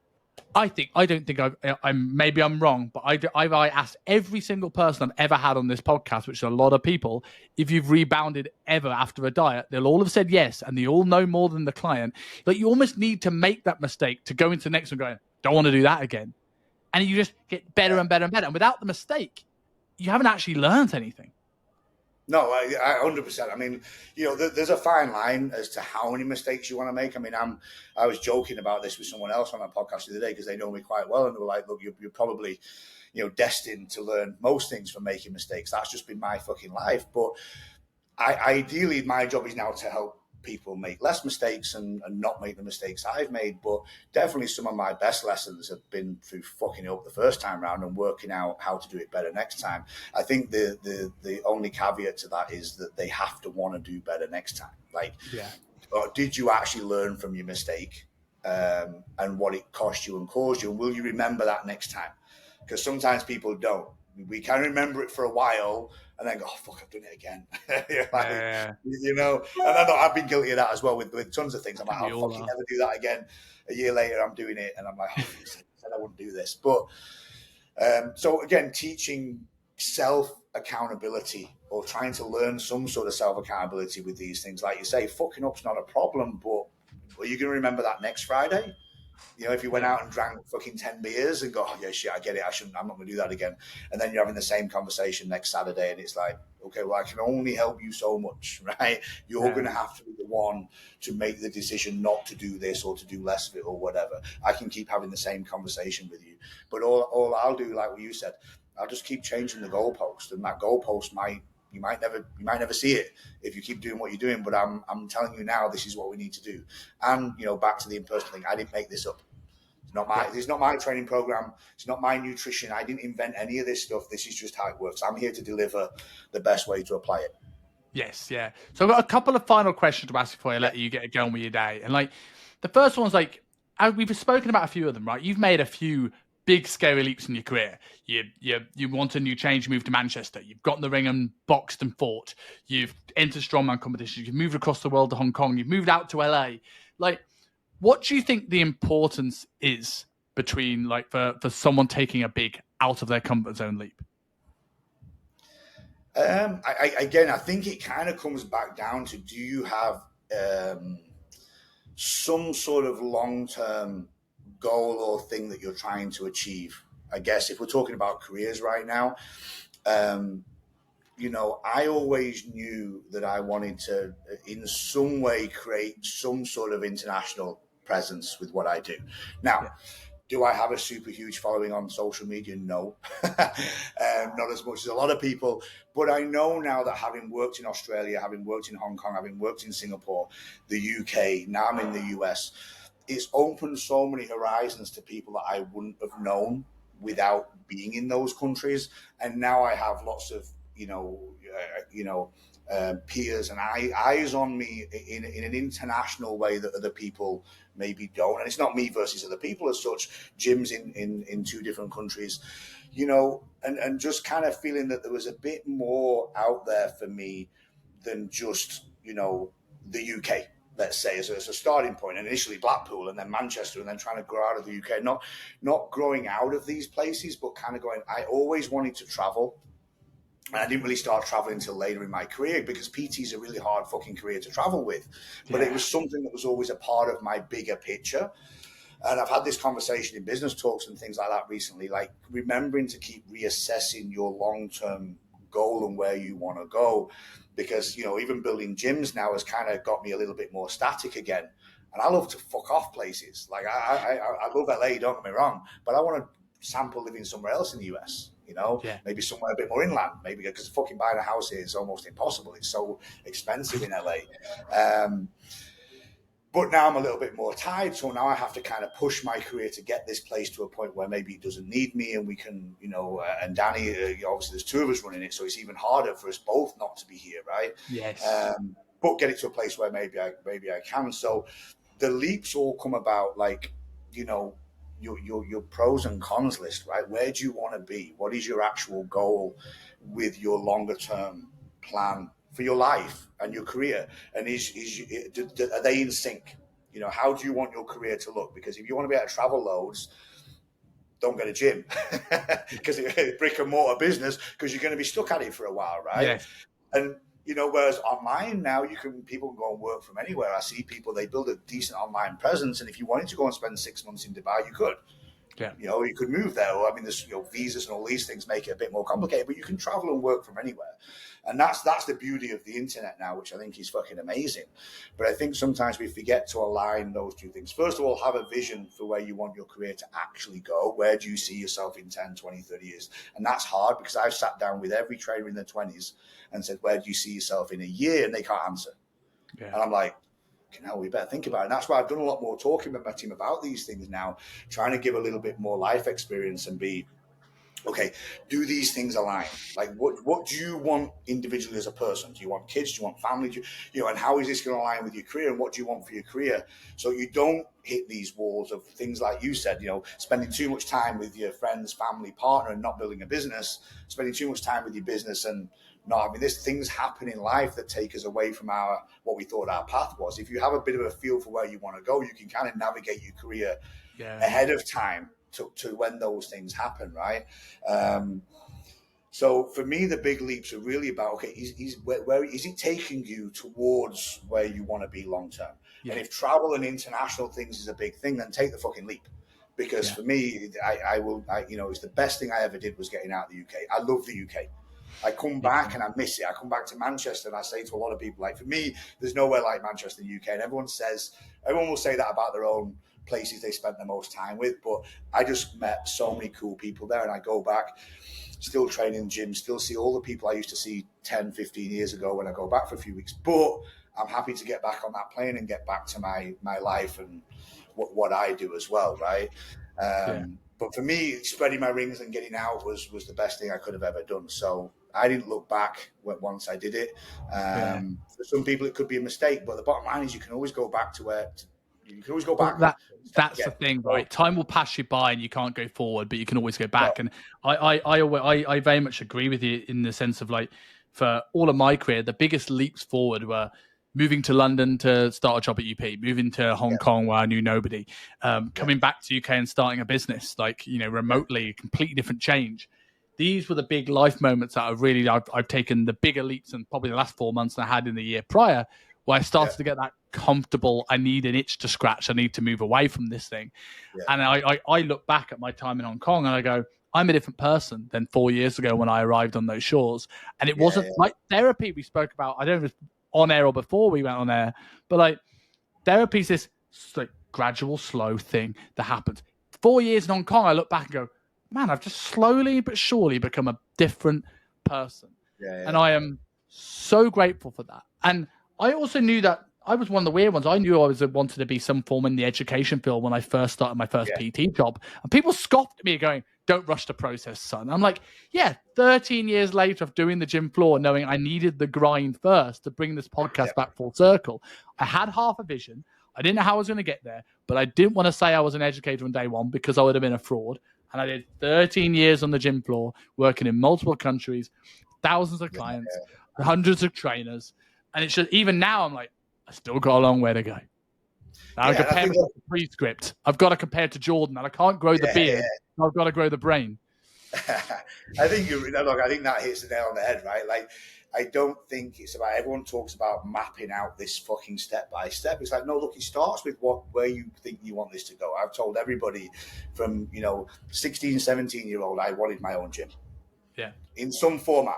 A: I don't think I'm wrong, but I asked every single person I've ever had on this podcast, which is a lot of people, if you've rebounded ever after a diet, they'll all have said yes, and they all know more than the client. Like you almost need to make that mistake to go into the next one going, don't want to do that again. And you just get better and better and better. And without the mistake, you haven't actually learned anything.
B: No, I 100%. I mean, there's a fine line as to how many mistakes you want to make. I mean, I was joking about this with someone else on a podcast the other day because they know me quite well, and they were like, "Look, you're probably, destined to learn most things from making mistakes. That's just been my fucking life." But ideally, my job is now to help people make less mistakes and not make the mistakes I've made. But definitely some of my best lessons have been through fucking it up the first time round and working out how to do it better next time. I think the only caveat to that is that they have to want to do better next time. Like, did you actually learn from your mistake and what it cost you and caused you? And will you remember that next time? Because sometimes people don't. We can remember it for a while and then go, oh, fuck, I've done it again. And I know I've been guilty of that as well with tons of things. I'm like, I'll fucking never do that again. A year later, I'm doing it. And I'm like, oh, I said I wouldn't do this. But so again, teaching self-accountability or trying to learn some sort of self-accountability with these things. Like you say, fucking up's not a problem, but are you going to remember that next Friday? If you went out and drank fucking 10 beers and go, oh, yeah, shit, I get it. I'm not going to do that again. And then you're having the same conversation next Saturday and it's like, okay, well, I can only help you so much, right? You're going to have to be the one to make the decision not to do this or to do less of it or whatever. I can keep having the same conversation with you. But all I'll do, like what you said, I'll just keep changing the goalpost. And that goalpost you might never see it if you keep doing what you're doing. But I'm telling you now, this is what we need to do. And, back to the in-person thing, I didn't make this up. It's not my training program. It's not my nutrition. I didn't invent any of this stuff. This is just how it works. I'm here to deliver the best way to apply it.
A: Yes, yeah. So I've got a couple of final questions to ask before I let you get going with your day. And the first one's we've spoken about a few of them, right? You've made a few big scary leaps in your career. You want a new change, you moved to Manchester. You've got in the ring and boxed and fought. You've entered strongman competitions. You've moved across the world to Hong Kong. You've moved out to LA. What do you think the importance is between for someone taking a big out of their comfort zone leap?
B: I think it kind of comes back down to, do you have some sort of long-term goal or thing that you're trying to achieve? I guess if we're talking about careers right now, I always knew that I wanted to, in some way, create some sort of international presence with what I do. Now, do I have a super huge following on social media? No, not as much as a lot of people. But I know now that having worked in Australia, having worked in Hong Kong, having worked in Singapore, the UK, now I'm in the US, it's opened so many horizons to people that I wouldn't have known without being in those countries. And now I have lots of peers and eyes on me in an international way that other people maybe don't. And it's not me versus other people as such. Gyms in two different countries, and just kind of feeling that there was a bit more out there for me than just the UK. Let's say as a starting point, and initially Blackpool and then Manchester, and then trying to grow out of the UK. Not growing out of these places, but kind of going. I always wanted to travel. And I didn't really start traveling until later in my career because PT is a really hard fucking career to travel with. But it was something that was always a part of my bigger picture. And I've had this conversation in business talks and things like that recently, like remembering to keep reassessing your long-term goal and where you want to go. Because, even building gyms now has kind of got me a little bit more static again. And I love to fuck off places. Like I love LA, don't get me wrong, but I want to sample living somewhere else in the US. Maybe somewhere a bit more inland, maybe because fucking buying a house here is almost impossible. It's so expensive in LA. But now I'm a little bit more tied. So now I have to kind of push my career to get this place to a point where maybe it doesn't need me and we can, and Danny, obviously there's two of us running it. So it's even harder for us both not to be here, right?
A: Yes.
B: But get it to a place where maybe I can. So the leaps all come about like, you know, your pros and cons list, right? Where do you want to be? What is your actual goal with your longer term plan for your life and your career? And are they in sync? You know, how do you want your career to look? Because if you want to be able to travel loads, don't get a gym because it's a brick and mortar business, because you're going to be stuck at it for a while, right?
A: Yes.
B: And you know, whereas online now people can go and work from anywhere. I see people, they build a decent online presence, and if you wanted to go and spend 6 months in Dubai, you could.
A: Yeah.
B: You know, you could move there. I mean, there's, you know, visas and all these things make it a bit more complicated, but you can travel and work from anywhere. And that's the beauty of the internet now, which I think is fucking amazing. But I think sometimes we forget to align those two things. First of all, have a vision for where you want your career to actually go. Where do you see yourself in 10, 20, 30 years? And that's hard, because I've sat down with every trainer in their 20s and said, where do you see yourself in a year? And they can't answer. Yeah. And I'm like, we better think about it. And that's why I've done a lot more talking with my team about these things now, trying to give a little bit more life experience and be, okay, do these things align? Like, what do you want individually as a person? Do you want kids? Do you want family? And how is this going to align with your career? And what do you want for your career? So you don't hit these walls of things like you said, spending too much time with your friends, family, partner, and not building a business, spending too much time with your business and not having this. Things happen in life that take us away from what we thought our path was. If you have a bit of a feel for where you want to go, you can kind of navigate your career ahead of time to when those things happen, right? So for me, the big leaps are really about, okay, where is it taking you towards where you want to be long term? Yeah. And if travel and international things is a big thing, then take the fucking leap. Because for me, it's the best thing I ever did was getting out of the UK. I love the UK. I come back and I miss it. I come back to Manchester and I say to a lot of people, like, for me, there's nowhere like Manchester in the UK. And everyone will say that about their own places they spent the most time with. But I just met so many cool people there, and I go back, still train in gym, still see all the people I used to see 10, 15 years ago when I go back for a few weeks. But I'm happy to get back on that plane and get back to my life and what I do as well, right? But for me, spreading my rings and getting out was the best thing I could have ever done. So I didn't look back once I did it. For some people, it could be a mistake, but the bottom line is you can always go back to where you can always go back.
A: That's the thing, right? Time will pass you by and you can't go forward, but you can always go back. And I very much agree with you in the sense of, like, for all of my career, the biggest leaps forward were moving to London to start a job at UP, moving to Hong Kong where I knew nobody, coming back to UK and starting a business, like, remotely, a completely different change. These were the big life moments that I've taken the bigger leaps in probably the last 4 months than I had in the year prior, where I started to get that comfortable. I need an itch to scratch. I need to move away from this thing. Yeah. And I look back at my time in Hong Kong and I go, I'm a different person than 4 years ago when I arrived on those shores. And it wasn't like therapy we spoke about. I don't know if it was on air or before we went on air, but like therapy is this like gradual, slow thing that happens. 4 years in Hong Kong, I look back and go, man, I've just slowly but surely become a different person. And I am so grateful for that. And I also knew that I was one of the weird ones. I knew I wanted to be some form in the education field when I first started my first PT job. And people scoffed at me going, don't rush the process, son. I'm like, 13 years later of doing the gym floor, knowing I needed the grind first to bring this podcast back full circle. I had half a vision. I didn't know how I was going to get there, but I didn't want to say I was an educator on day one because I would have been a fraud. And I did 13 years on the gym floor, working in multiple countries, thousands of clients, hundreds of trainers. And it's just, even now, I'm like, I still got a long way to go. Now I compare myself to Prescript. I've got to compare to Jordan, and I can't grow the beard. I've got to grow the brain.
B: I think I think that hits the nail on the head, right? Like, I don't think it's about, everyone talks about mapping out this fucking step by step. It's like, no, look, it starts with where you think you want this to go. I've told everybody from, 16, 17-year-old, I wanted my own gym. Yeah. In some format,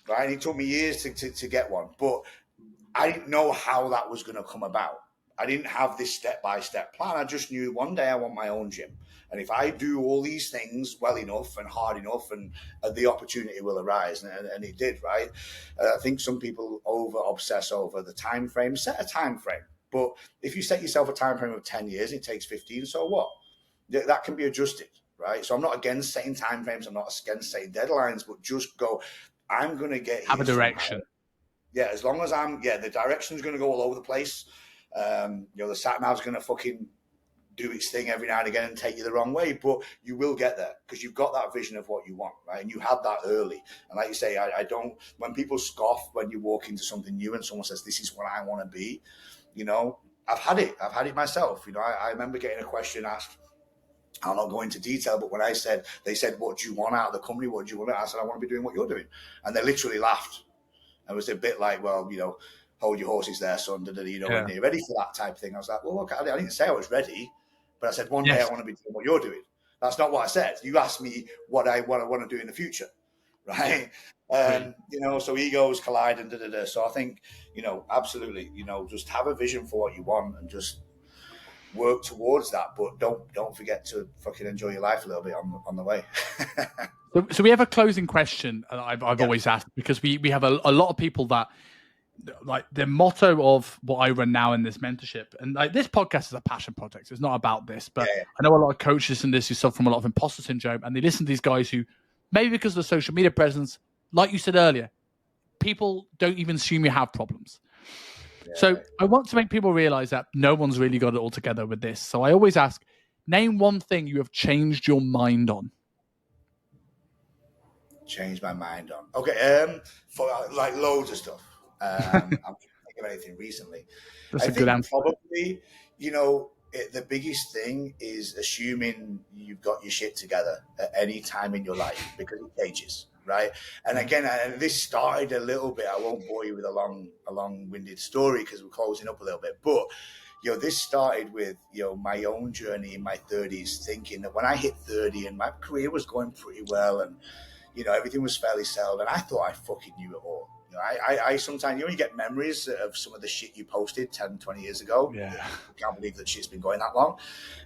B: right? And it took me years to get one, but I didn't know how that was going to come about. I didn't have this step-by-step plan. I just knew one day I want my own gym. And if I do all these things well enough and hard enough, and the opportunity will arise. And it did, right? I think some people obsess over the time frame. Set a time frame. But if you set yourself a time frame of 10 years, it takes 15, so what? That can be adjusted, right? So I'm not against setting time frames. I'm not against setting deadlines, but just go, I'm going to get here.
A: Have a direction.
B: Somehow. As long as the direction's going to go all over the place. The sat nav's going to fucking do its thing every now and again and take you the wrong way, but you will get there because you've got that vision of what you want, right? And you had that early. And like you say, I don't, when people scoff when you walk into something new and someone says, this is what I want to be, I've had it myself. I remember getting a question asked. I'll not go into detail, but when they said, what do you want out of the company? What do you want? I said, I want to be doing what you're doing. And they literally laughed. It was a bit like, well, hold your horses there, son. When you're ready for that type of thing. I was like, well, look, I didn't say I was ready. But I said, one day I want to be doing what you're doing. That's not what I said. You asked me what I want to do in the future, right? So egos collide and da-da-da. So I think, absolutely, just have a vision for what you want and just work towards that. But don't forget to fucking enjoy your life a little bit on the way.
A: So we have a closing question I've always asked, because we have a lot of people that, like, the motto of what I run now in this mentorship, and like this podcast is a passion project. It's not about this, but I know a lot of coaches listen to this who suffer from a lot of imposter syndrome, and they listen to these guys who, maybe because of the social media presence, like you said earlier, people don't even assume you have problems. Yeah. So I want to make people realize that no one's really got it all together with this. So I always ask, name one thing you have changed your mind on.
B: Changed my mind on. Okay, for like loads of stuff. I'm trying to think of anything recently.
A: That's a good answer.
B: Probably, the biggest thing is assuming you've got your shit together at any time in your life, because it changes, right? And again, this started a little bit. I won't bore you with a long-winded story because we're closing up a little bit. But this started with my own journey in my 30s, thinking that when I hit 30 and my career was going pretty well and everything was fairly settled, and I thought I fucking knew it all. I sometimes, you get memories of some of the shit you posted 10, 20 years ago. Yeah. I can't believe that shit's been going that long.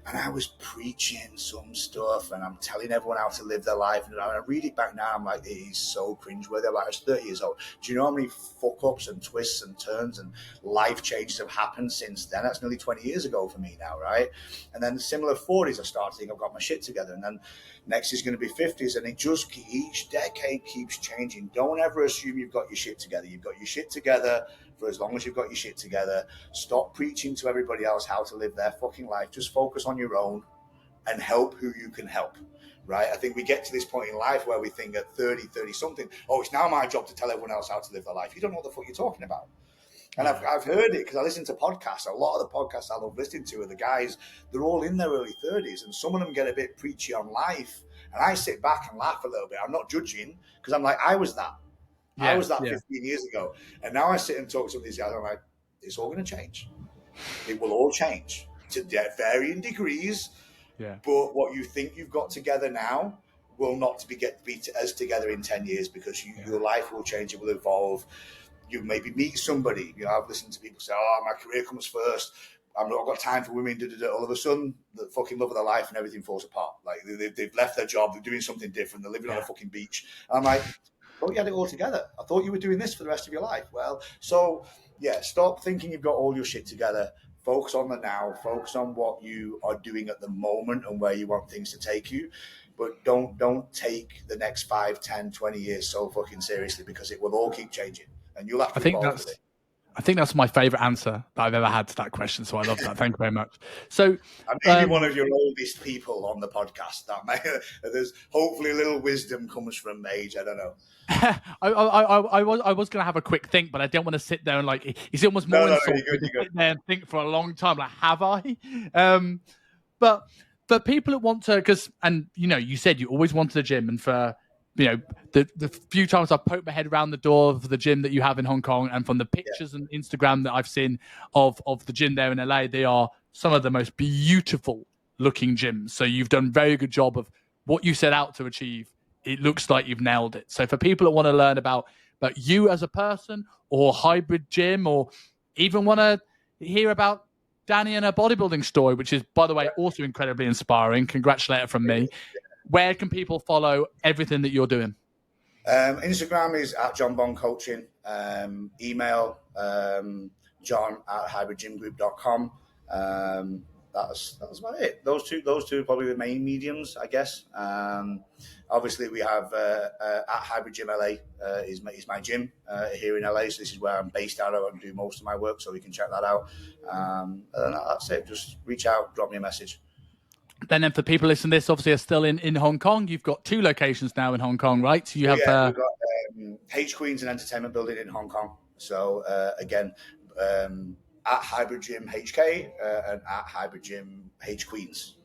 B: And I was preaching some stuff and I'm telling everyone how to live their life. And I read it back now, I'm like, it is so cringeworthy. Like, I was 30 years old. Do you know how many fuck-ups and twists and turns and life changes have happened since then? That's nearly 20 years ago for me now, right? And then similar 40s, I started thinking I've got my shit together. And then next is going to be 50s. And it just, each decade keeps changing. Don't ever assume you've got your shit together. You've got your shit together for as long as you've got your shit together. Stop preaching to everybody else how to live their fucking life. Just focus on your own and help who you can help, right? I think we get to this point in life where we think at 30 something, it's now my job to tell everyone else how to live their life. You don't know what the fuck you're talking about. And I've heard it because I listen to podcasts. A lot of the podcasts I love listening to are the guys, they're all in their early 30s, and some of them get a bit preachy on life. And I sit back and laugh a little bit. I'm not judging, because I'm like, I was that. I was that 15 years ago. And now I sit and talk to these guys, and I'm like, it's all going to change. It will all change to varying degrees. Yeah. But what you think you've got together now will not be as together in 10 years, because your life will change. It will evolve. You maybe meet somebody. I've listened to people say, my career comes first. I've not got time for women. All of a sudden, the fucking love of their life and everything falls apart. Like they've left their job. They're doing something different. They're living on a fucking beach. And I'm like, I thought you had it all together. I thought you were doing this for the rest of your life. Well, so stop thinking you've got all your shit together. Focus on the now. Focus on what you are doing at the moment and where you want things to take you. But don't take the next 5, 10, 20 years so fucking seriously, because it will all keep changing and you'll have to evolve with it.
A: I think that's my favorite answer that I've ever had to that question. So I love that. Thank you very much. So
B: I'm maybe one of your oldest people on the podcast. There's hopefully a little wisdom comes from age. I don't know.
A: I was going to have a quick think, but I don't want to sit there and it's almost more insulting to sit there and think for a long time. Like, have I? But for people that want to, you said you always wanted a gym, and for the few times I've poked my head around the door of the gym that you have in Hong Kong, and from the pictures and Instagram that I've seen of the gym there in LA, they are some of the most beautiful looking gyms. So you've done a very good job of what you set out to achieve. It looks like you've nailed it. So for people that want to learn about you as a person, or hybrid gym, or even want to hear about Danny and her bodybuilding story, which is, by the way, also incredibly inspiring. Congratulator from me. Where can people follow everything that you're doing?
B: Instagram is at Jon Bond Coaching. Email John@hybridgymgroup.com. that's about it. Those two are probably the main mediums, I guess. Obviously, we have at Hybrid Gym LA is my gym here in LA. So this is where I'm based out of and do most of my work. So you can check that out. And that's it. Just reach out, drop me a message.
A: Then for people listening to this, obviously are still in Hong Kong. You've got 2 locations now in Hong Kong, right? So you have
B: we've got H Queens and Entertainment Building in Hong Kong. So again, at Hybrid Gym HK and at Hybrid Gym H Queens.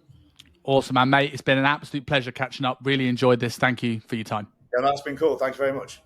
A: Awesome, man, mate. It's been an absolute pleasure catching up. Really enjoyed this. Thank you for your time.
B: Yeah, that's been cool. Thanks very much.